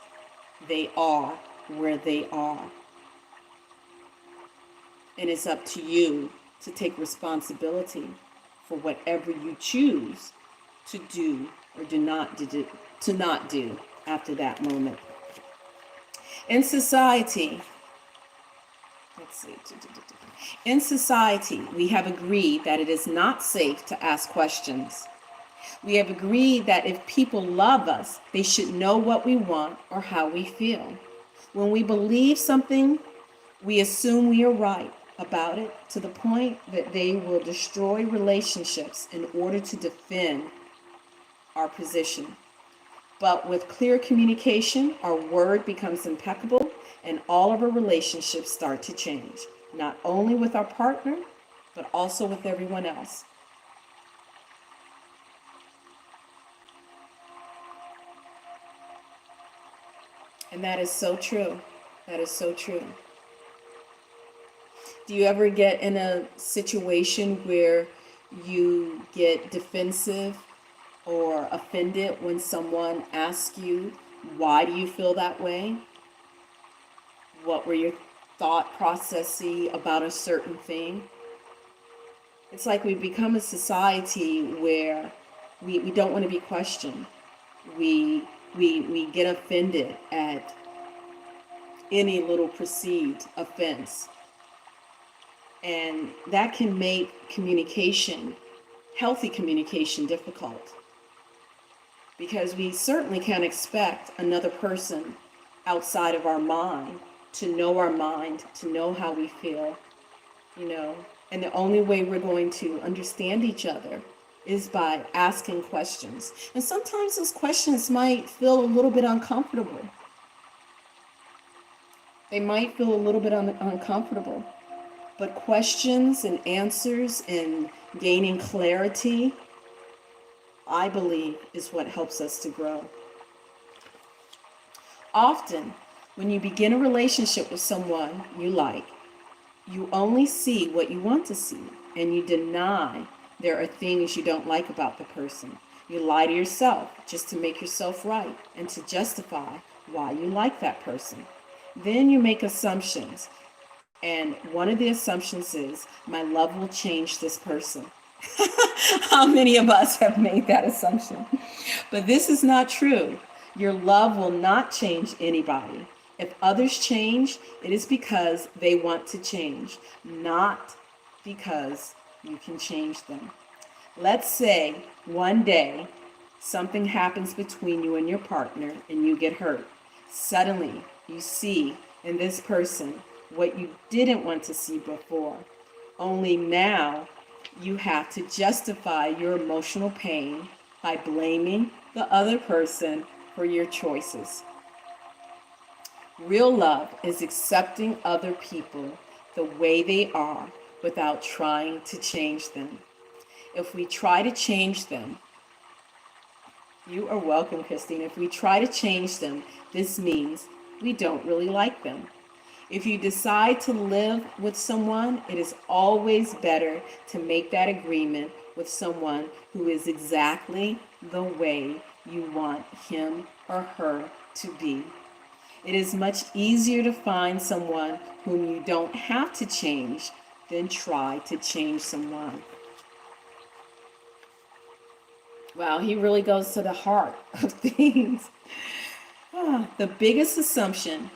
they are where they are. And it's up to you to take responsibility for whatever you choose to do or to not do after that moment. In society, let's see. In society, we have agreed that it is not safe to ask questions. We have agreed that if people love us, they should know what we want or how we feel. When we believe something, we assume we are right about it to the point that they will destroy relationships in order to defend our position. But with clear communication, our word becomes impeccable and all of our relationships start to change, not only with our partner, but also with everyone else. And that is so true. That is so true. Do you ever get in a situation where you get defensive or offended when someone asks you, why do you feel that way? What were your thought processes about a certain thing? It's like we become a society where we don't want to be questioned. We get offended at any little perceived offense. And that can make communication, healthy communication, difficult. Because we certainly can't expect another person outside of our mind, to know how we feel, And the only way we're going to understand each other is by asking questions. And sometimes those questions might feel a little bit uncomfortable. They might feel a little bit uncomfortable. But questions and answers and gaining clarity, I believe, is what helps us to grow. Often, when you begin a relationship with someone you like, you only see what you want to see, and you deny there are things you don't like about the person. You lie to yourself just to make yourself right and to justify why you like that person. Then you make assumptions, and one of the assumptions is, my love will change this person. How many of us have made that assumption? But this is not true. Your love will not change anybody. If others change, it is because they want to change, not because you can change them. Let's say one day something happens between you and your partner and you get hurt. Suddenly, you see in this person what you didn't want to see before. Only now you have to justify your emotional pain by blaming the other person for your choices. Real love is accepting other people the way they are without trying to change them. If we try to change them, you are welcome, Christine. If we try to change them, this means we don't really like them. If you decide to live with someone, it is always better to make that agreement with someone who is exactly the way you want him or her to be. It is much easier to find someone whom you don't have to change than try to change someone. Wow, he really goes to the heart of things. The biggest assumption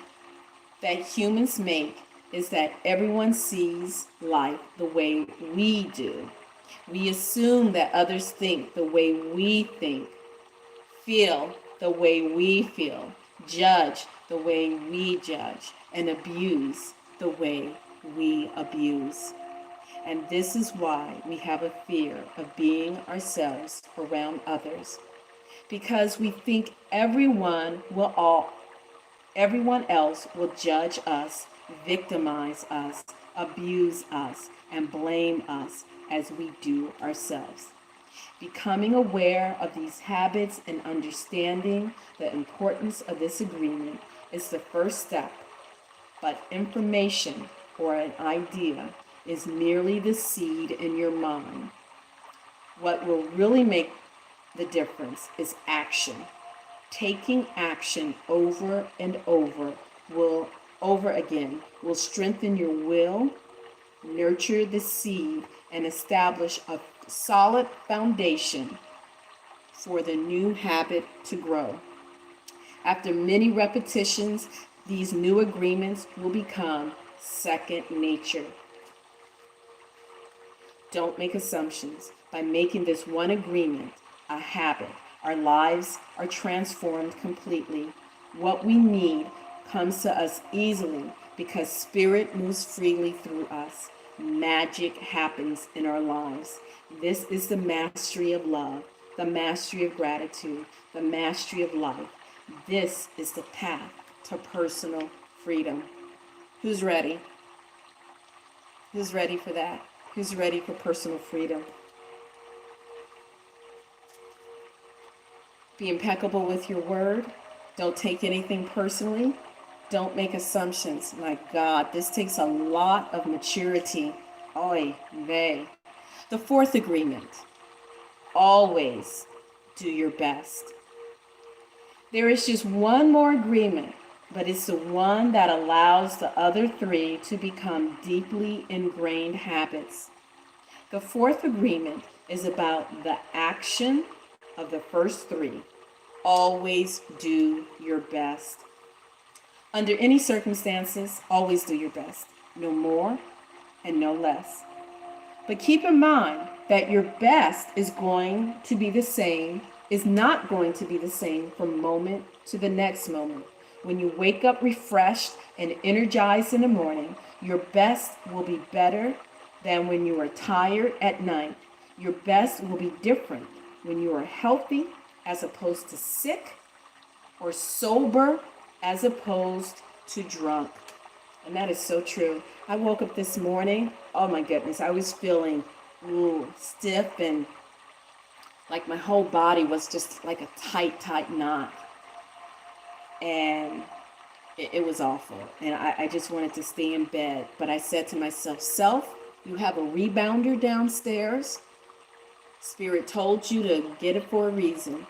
that humans make is that everyone sees life the way we do. We assume that others think the way we think, feel the way we feel, judge the way we judge, and abuse the way we abuse. And this is why we have a fear of being ourselves around others, because we think everyone else will judge us, victimize us, abuse us, and blame us as we do ourselves. Becoming aware of these habits and understanding the importance of this agreement is the first step, but information or an idea is merely the seed in your mind. What will really make the difference is action. Taking action over and over again will strengthen your will, nurture the seed, and establish a solid foundation for the new habit to grow. After many repetitions, these new agreements will become second nature. Don't make assumptions. By making this one agreement a habit, our lives are transformed completely. What we need comes to us easily because Spirit moves freely through us. Magic happens in our lives. This is the mastery of love, the mastery of gratitude, the mastery of life. This is the path to personal freedom. Who's ready? Who's ready for that? Who's ready for personal freedom? Be impeccable with your word. Don't take anything personally. Don't make assumptions. My God, this takes a lot of maturity. Oy vey. The fourth agreement. Always do your best. There is just one more agreement, but it's the one that allows the other three to become deeply ingrained habits. The fourth agreement is about the action of the first three. Always do your best. Under any circumstances, always do your best. No more and no less. But keep in mind that your best is not going to be the same from moment to the next moment. When you wake up refreshed and energized in the morning, your best will be better than when you are tired at night. Your best will be different when you are healthy as opposed to sick, or sober as opposed to drunk. And that is so true. I woke up this morning, oh my goodness, I was feeling stiff and like my whole body was just like a tight knot. And it was awful. And I just wanted to stay in bed. But I said to myself, self, you have a rebounder downstairs. Spirit told you to get it for a reason.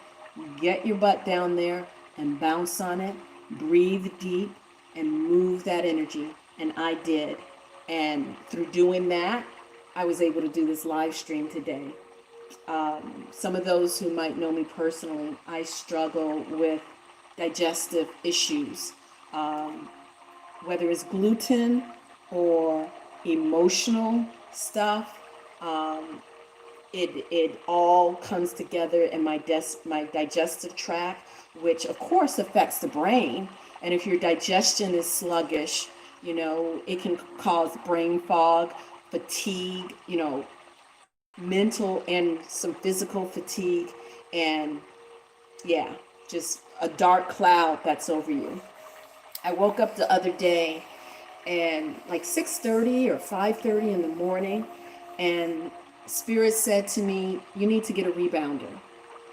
Get your butt down there and bounce on it. Breathe deep and move that energy. And I did. And through doing that, I was able to do this live stream today. Some of those who might know me personally, I struggle with digestive issues, whether it's gluten or emotional stuff. It all comes together in my digestive tract, which of course affects the brain. And if your digestion is sluggish, it can cause brain fog, fatigue, mental and some physical fatigue, and just a dark cloud that's over you. I woke up the other day and like 6:30 or 5:30 in the morning, and Spirit said to me, you need to get a rebounder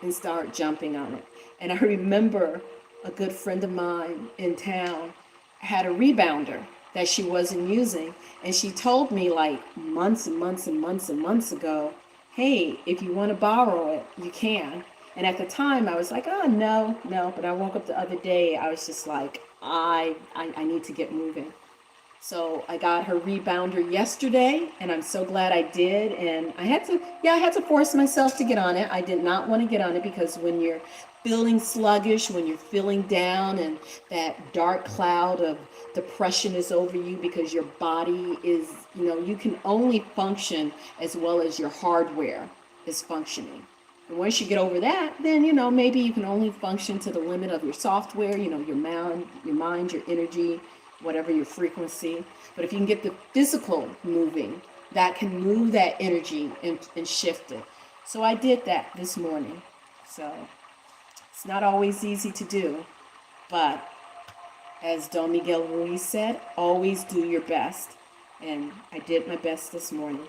and start jumping on it. And I remember a good friend of mine in town had a rebounder that she wasn't using, and she told me like months and months and months and months ago, hey, if you want to borrow it, you can. And at the time I was like, oh no, but I woke up the other day, I was just like, I need to get moving. So I got her rebounder yesterday, and I'm so glad I did. And I had to force myself to get on it. I did not want to get on it because when you're feeling sluggish, when you're feeling down, and that dark cloud of depression is over you because your body is, you can only function as well as your hardware is functioning. And once you get over that, then, maybe you can only function to the limit of your software, your mind, your energy, whatever your frequency. But if you can get the physical moving, that can move that energy and shift it. So I did that this morning. So it's not always easy to do, but as Don Miguel Ruiz said, always do your best. And I did my best this morning.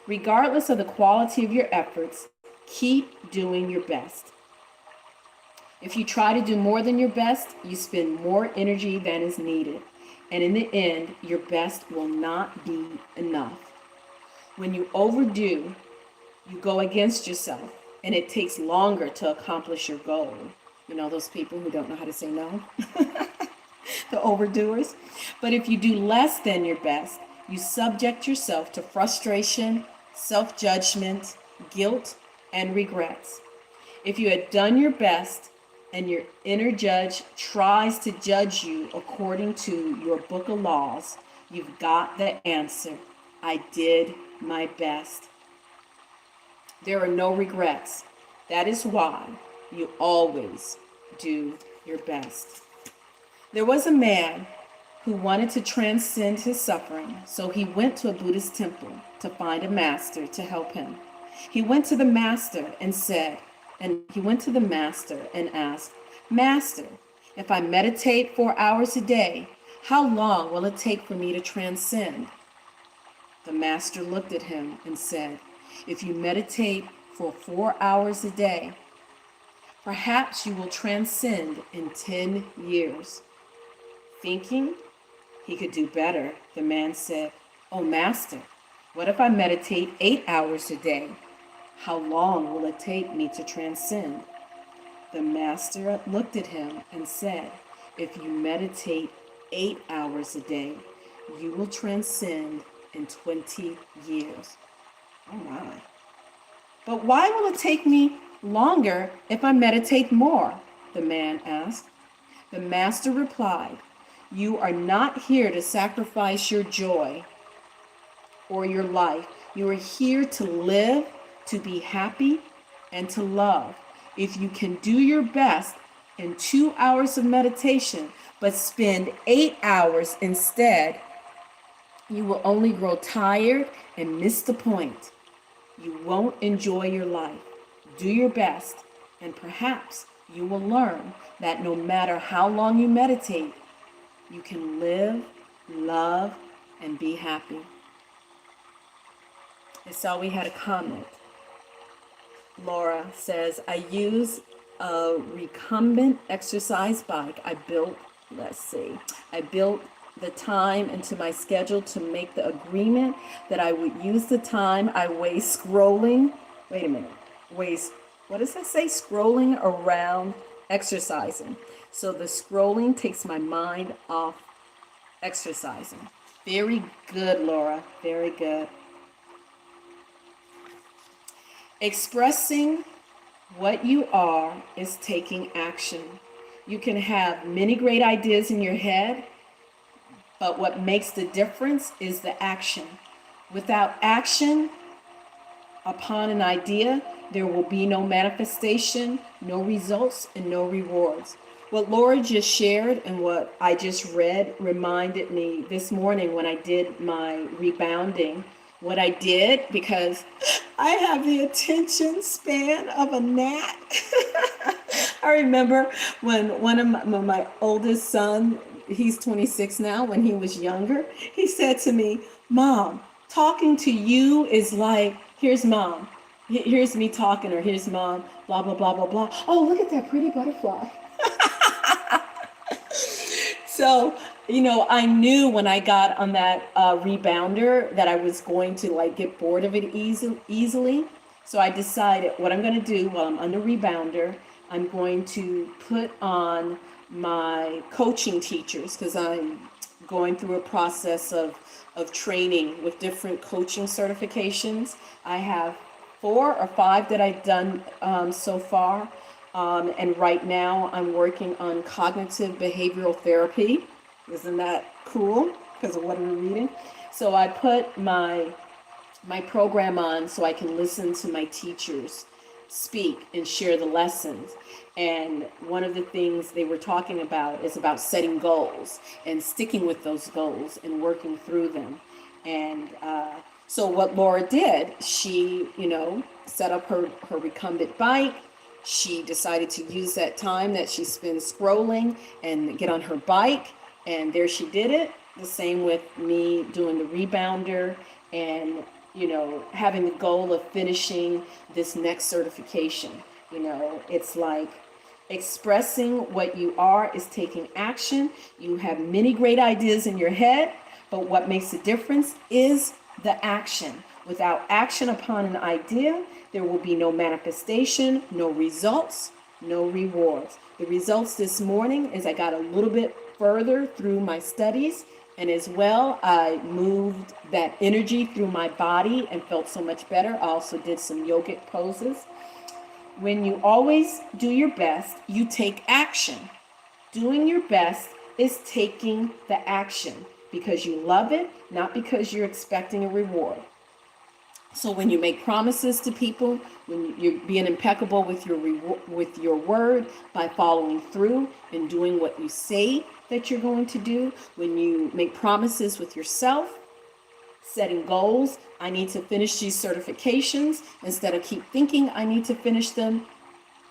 Regardless of the quality of your efforts, keep doing your best. If you try to do more than your best, you spend more energy than is needed. And in the end, your best will not be enough. When you overdo, you go against yourself, and it takes longer to accomplish your goal. Those people who don't know how to say no, the overdoers. But if you do less than your best, you subject yourself to frustration, self-judgment, guilt, and regrets. If you had done your best, and your inner judge tries to judge you according to your book of laws, You've got the answer. I did my best. There are no regrets. That is why you always do your best. There was a man who wanted to transcend his suffering, so he went to a Buddhist temple to find a master to help him. He went to the master and asked, Master, if I meditate 4 hours a day, how long will it take for me to transcend? The master looked at him and said, if you meditate for 4 hours a day, perhaps you will transcend in 10 years. Thinking he could do better, the man said, Oh, Master, what if I meditate 8 hours a day? How long will it take me to transcend? The master looked at him and said, if you meditate 8 hours a day, you will transcend in 20 years. Oh my. But why will it take me longer if I meditate more? The man asked. The master replied, you are not here to sacrifice your joy or your life. You are here to live, to be happy, and to love. If you can do your best in 2 hours of meditation, but spend 8 hours instead, you will only grow tired and miss the point. You won't enjoy your life. Do your best, and perhaps you will learn that no matter how long you meditate, you can live, love, and be happy. I saw we had a comment. Laura says, I use a recumbent exercise bike. I built the time into my schedule to make the agreement that I would use the time I waste scrolling. What does that say? Scrolling around exercising. So the scrolling takes my mind off exercising. Very good, Laura. Very good. Expressing what you are is taking action. You can have many great ideas in your head, but what makes the difference is the action. Without action upon an idea, there will be no manifestation, no results, and no rewards. What Laura just shared and what I just read reminded me this morning when I did my rebounding. What I did, because I have the attention span of a gnat. I remember when one of my oldest son, he's 26 now, when he was younger, he said to me, Mom, talking to you is like, here's Mom. Here's me talking, or here's Mom, blah, blah, blah, blah, blah. Oh, look at that pretty butterfly. So, I knew when I got on that rebounder that I was going to get bored of it easily. So I decided what I'm going to do while I'm on the rebounder, I'm going to put on my coaching teachers, because I'm going through a process of training with different coaching certifications. I have 4 or 5 that I've done so far. And right now I'm working on cognitive behavioral therapy. Isn't that cool? Because of what I'm reading. So I put my program on so I can listen to my teachers speak and share the lessons. And one of the things they were talking about is about setting goals and sticking with those goals and working through them. And so what Laura did, she, set up her recumbent bike. She decided to use that time that she spends scrolling and get on her bike. And there she did it. The same with me doing the rebounder and, having the goal of finishing this next certification. It's like expressing what you are is taking action. You have many great ideas in your head, but what makes a difference is the action. Without action upon an idea, there will be no manifestation, no results, no rewards. The results this morning is I got a little bit further through my studies, and as well, I moved that energy through my body and felt so much better. I also did some yogic poses. When you always do your best, you take action. Doing your best is taking the action. because you love it, not because you're expecting a reward. So when you make promises to people, when you're being impeccable with your word by following through and doing what you say that you're going to do, when you make promises with yourself, setting goals, I need to finish these certifications instead of keep thinking I need to finish them.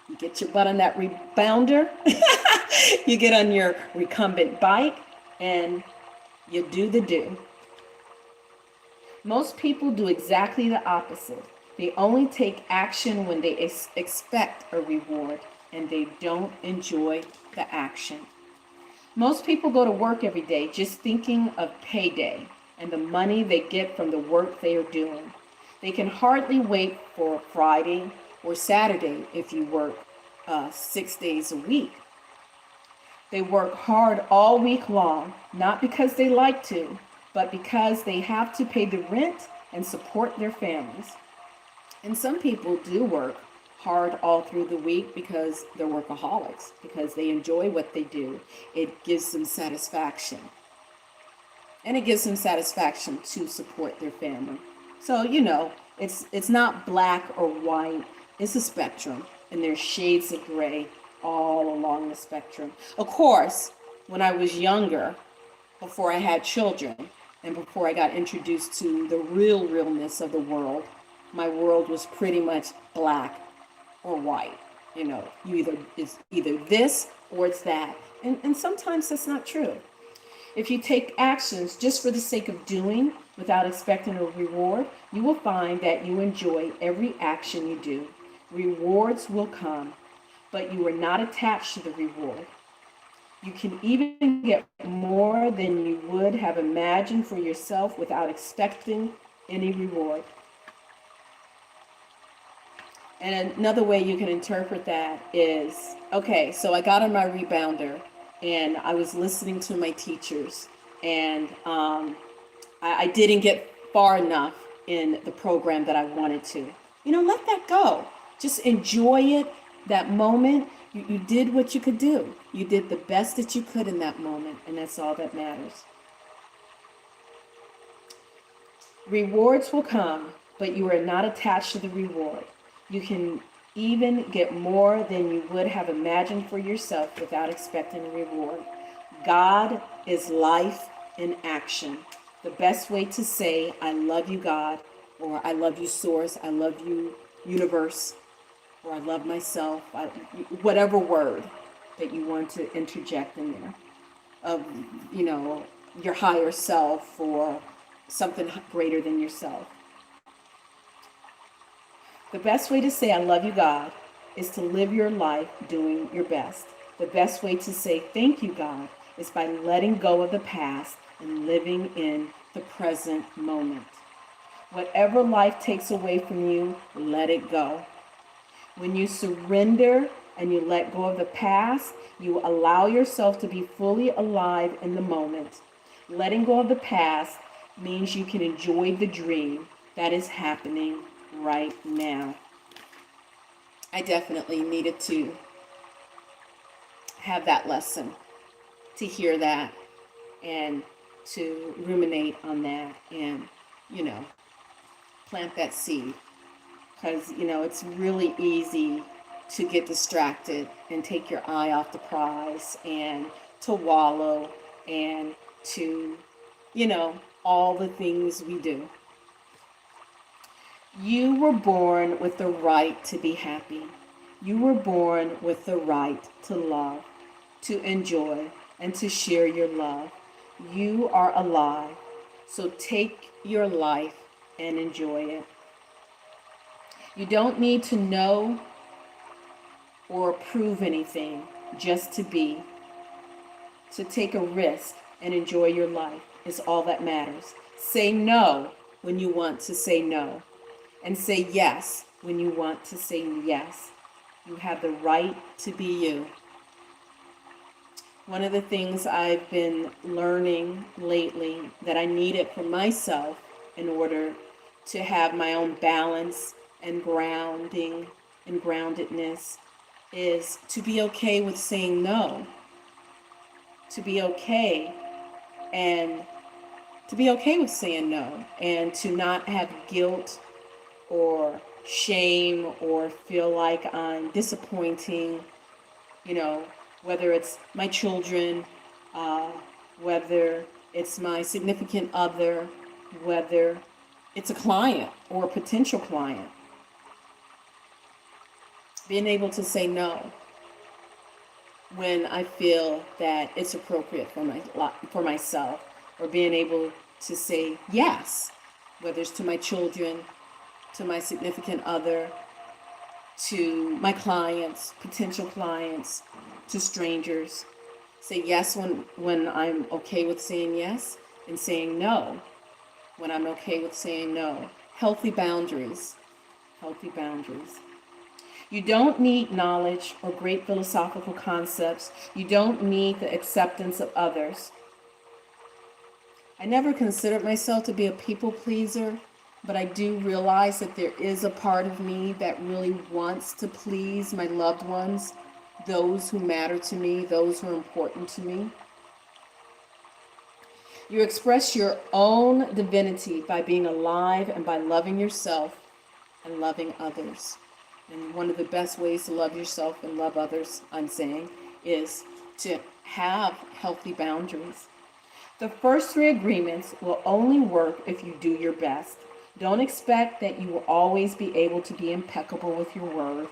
You get your butt on that rebounder, you get on your recumbent bike, and you do the do. Most people do exactly the opposite. They only take action when they expect a reward, and they don't enjoy the action. Most people go to work every day just thinking of payday and the money they get from the work they are doing. They can hardly wait for Friday or Saturday if you work 6 days a week. They work hard all week long, not because they like to, but because they have to pay the rent and support their families. And some people do work hard all through the week because they're workaholics, because they enjoy what they do. It gives them satisfaction. And it gives them satisfaction to support their family. So, it's not black or white. It's a spectrum. And there's shades of gray all along the spectrum. Of course, when I was younger, before I had children, and before I got introduced to the realness of the world, my world was pretty much black or white. It's either this or it's that. And sometimes that's not true. If you take actions just for the sake of doing without expecting a reward, you will find that you enjoy every action you do. Rewards will come, but you are not attached to the reward. You can even get more than you would have imagined for yourself without expecting any reward. And another way you can interpret that is, okay, so I got on my rebounder and I was listening to my teachers, and I didn't get far enough in the program that I wanted to. Let that go. Just enjoy it, that moment. You did what you could do. You did the best that you could in that moment, and that's all that matters. Rewards will come, but you are not attached to the reward. You can even get more than you would have imagined for yourself without expecting a reward. God is life in action. The best way to say, I love you, God, or I love you, Source, I love you, Universe, or I love myself, whatever word that you want to interject in there, of, your higher self or something greater than yourself. The best way to say I love you, God, is to live your life doing your best. The best way to say thank you, God, is by letting go of the past and living in the present moment. Whatever life takes away from you, let it go. When you surrender and you let go of the past, you allow yourself to be fully alive in the moment. Letting go of the past means you can enjoy the dream that is happening right now. I definitely needed to have that lesson, to hear that, and to ruminate on that, and, plant that seed. Because, it's really easy to get distracted and take your eye off the prize and to wallow and to, all the things we do. You were born with the right to be happy. You were born with the right to love, to enjoy, and to share your love. You are alive, so take your life and enjoy it. You don't need to know or prove anything, just to be. To take a risk and enjoy your life is all that matters. Say no when you want to say no, and say yes when you want to say yes. You have the right to be you. One of the things I've been learning lately that I needed for myself in order to have my own balance and grounding and groundedness is to be okay with saying no. To be okay and to be okay with saying no and to not have guilt or shame or feel like I'm disappointing, you know, whether it's my children, uh, whether it's my significant other, whether it's a client or a potential client. Being able to say no when I feel that it's appropriate for myself, or being able to say yes, whether it's to my children, to my significant other, to my clients, potential clients, to strangers. Say yes when I'm okay with saying yes, and saying no when I'm okay with saying no. Healthy boundaries. Healthy boundaries. You don't need knowledge or great philosophical concepts. You don't need the acceptance of others. I never considered myself to be a people pleaser, but I do realize that there is a part of me that really wants to please my loved ones, those who matter to me, those who are important to me. You express your own divinity by being alive and by loving yourself and loving others. And one of the best ways to love yourself and love others, I'm saying, is to have healthy boundaries. The first 3 agreements will only work if you do your best. Don't expect that you will always be able to be impeccable with your word.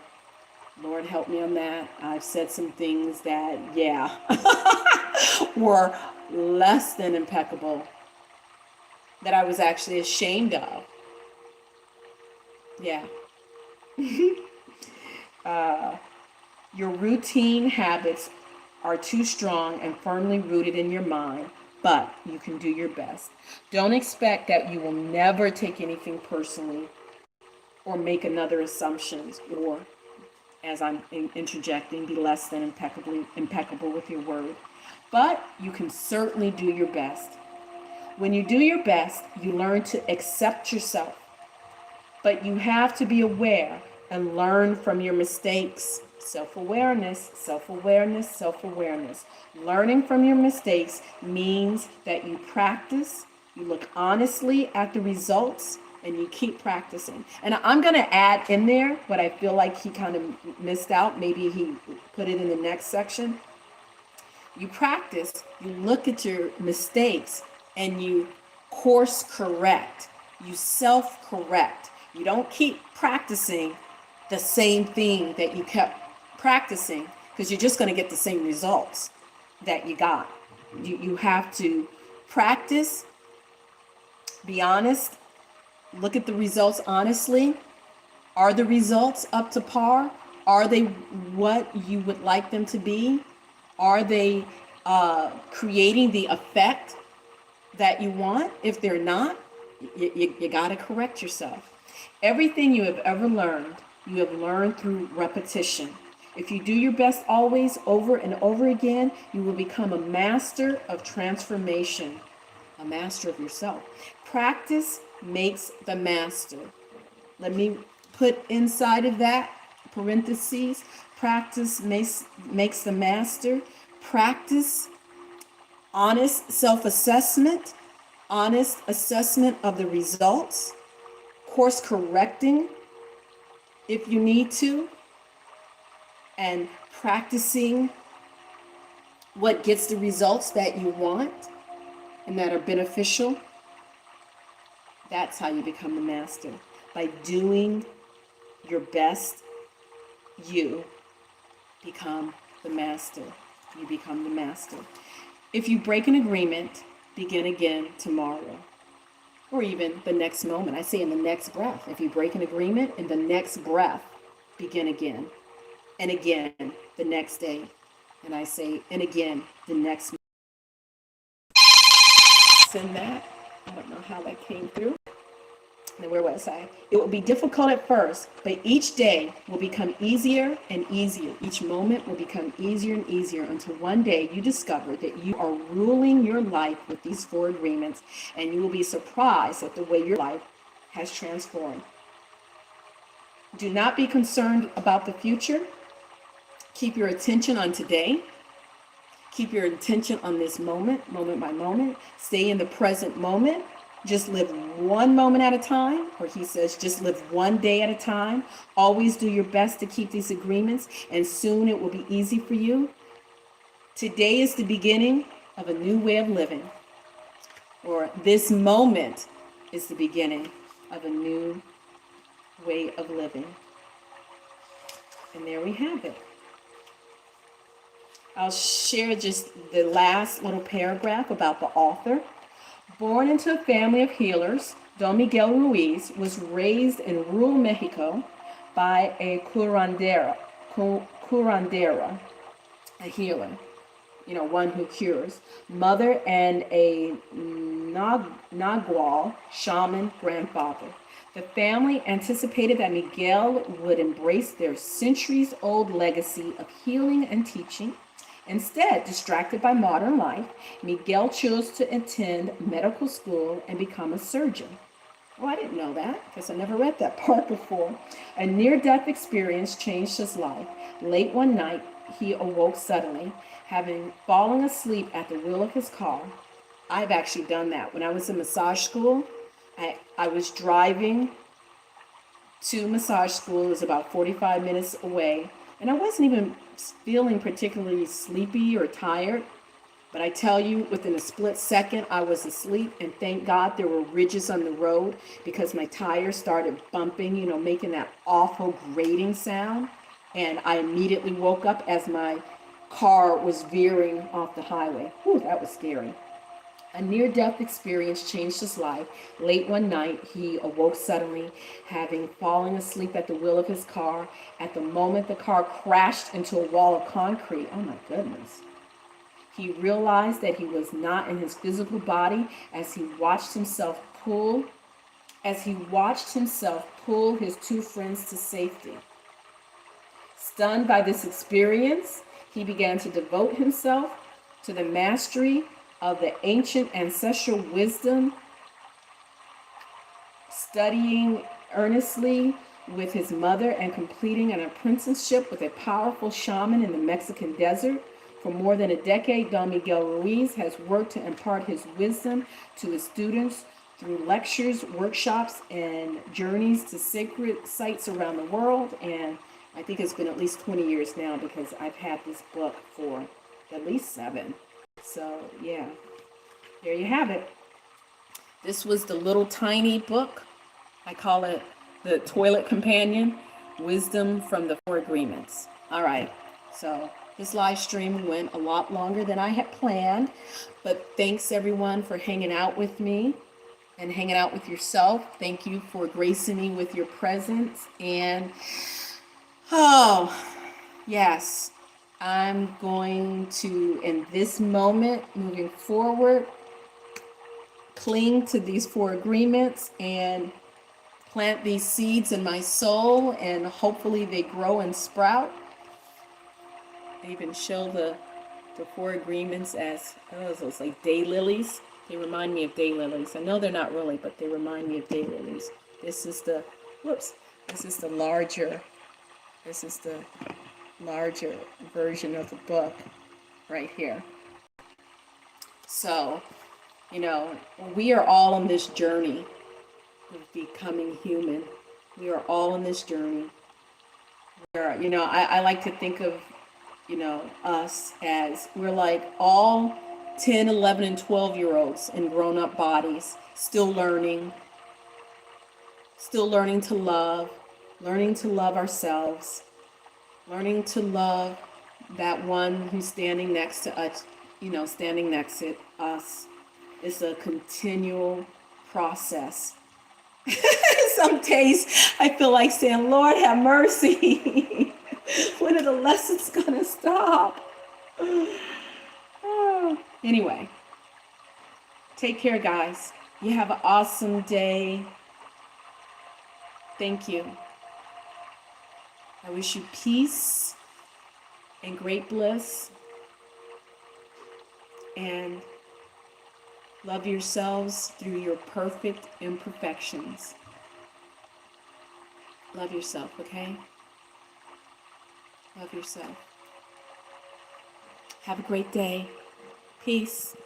Lord help me on that. I've said some things that, were less than impeccable, that I was actually ashamed of. Yeah. Your routine habits are too strong and firmly rooted in your mind, but you can do your best. Don't expect that you will never take anything personally or make another assumptions, or, as I'm interjecting, be less than impeccable with your word. But you can certainly do your best. When you do your best, you learn to accept yourself. But you have to be aware and learn from your mistakes. Self-awareness, self-awareness, self-awareness. Learning from your mistakes means that you practice, you look honestly at the results, and you keep practicing. And I'm going to add in there what I feel like he kind of missed out. Maybe he put it in the next section. You practice, you look at your mistakes, and you course correct. You self-correct. You don't keep practicing the same thing that you kept practicing, because you're just going to get the same results that you got. You have to practice, be honest, look at the results honestly. Are the results up to par? Are they what you would like them to be? Are they creating the effect that you want? If they're not, you got to correct yourself. Everything you have ever learned, you have learned through repetition. If you do your best always, over and over again, you will become a master of transformation, a master of yourself. Practice makes the master. Let me put inside of that parentheses, practice makes the master. Practice honest self-assessment, honest assessment of the results, course correcting if you need to, and practicing what gets the results that you want and that are beneficial. That's how you become the master. By doing your best, you become the master. You become the master. If you break an agreement, begin again tomorrow, or even the next moment. I say in the next breath. If you break an agreement, in the next breath, begin again. And again the next day. And I say, and again the next. Send that. I don't know how that came through. And where was I? It will be difficult at first, but each day will become easier and easier. Each moment will become easier and easier until one day you discover that you are ruling your life with these 4 agreements, and you will be surprised at the way your life has transformed. Do not be concerned about the future. Keep your attention on today. Keep your intention on this moment, moment by moment. Stay in the present moment. Just live one moment at a time, or he says, just live one day at a time. Always do your best to keep these agreements, and soon it will be easy for you. Today is the beginning of a new way of living, or this moment is the beginning of a new way of living. And there we have it. I'll share just the last little paragraph about the author. Born into a family of healers, Don Miguel Ruiz was raised in rural Mexico by a curandera, a healer, one who cures, mother, and a Nagual shaman grandfather. The family anticipated that Miguel would embrace their centuries-old legacy of healing and teaching. Instead, distracted by modern life, Miguel chose to attend medical school and become a surgeon. Oh, I didn't know that because I never read that part before. A near-death experience changed his life. Late one night, he awoke suddenly, having fallen asleep at the wheel of his car. I've actually done that. When I was in massage school, I was driving to massage school. It was about 45 minutes away, and I wasn't even feeling particularly sleepy or tired. But I tell you, within a split second, I was asleep, and thank God there were ridges on the road because my tires started bumping, making that awful grating sound. And I immediately woke up as my car was veering off the highway. Whew, that was scary. A near-death experience changed his life. Late one night, he awoke suddenly, having fallen asleep at the wheel of his car. At the moment the car crashed into a wall of concrete, oh my goodness, he realized that he was not in his physical body as he watched himself pull his two friends to safety. Stunned by this experience, he began to devote himself to the mastery of the ancient ancestral wisdom, studying earnestly with his mother and completing an apprenticeship with a powerful shaman in the Mexican desert. For more than a decade, Don Miguel Ruiz has worked to impart his wisdom to his students through lectures, workshops, and journeys to sacred sites around the world. And I think it's been at least 20 years now because I've had this book for at least 7. So, yeah, there you have it. This was the little tiny book. I call it the Toilet Companion, Wisdom from the Four Agreements. All right, so this live stream went a lot longer than I had planned, but thanks everyone for hanging out with me and hanging out with yourself. Thank you for gracing me with your presence. And, oh, yes, I'm going to, in this moment, moving forward, cling to these 4 agreements and plant these seeds in my soul, and hopefully they grow and sprout. They even show the 4 agreements as those like daylilies. They remind me of daylilies. I know they're not really, but they remind me of daylilies. This is the larger version of the book right here. So, we are all on this journey of becoming human. We are all on this journey. Where, I like to think of, us as we're like all 10, 11, and 12-year-olds in grown-up bodies, still learning to love ourselves, learning to love that one who's standing next to us, standing next to us. It's a continual process. Some days I feel like saying, Lord, have mercy. When are the lessons gonna stop? Anyway, take care, guys. You have an awesome day. Thank you. I wish you peace and great bliss, and love yourselves through your perfect imperfections. Love yourself, okay? Love yourself. Have a great day. Peace.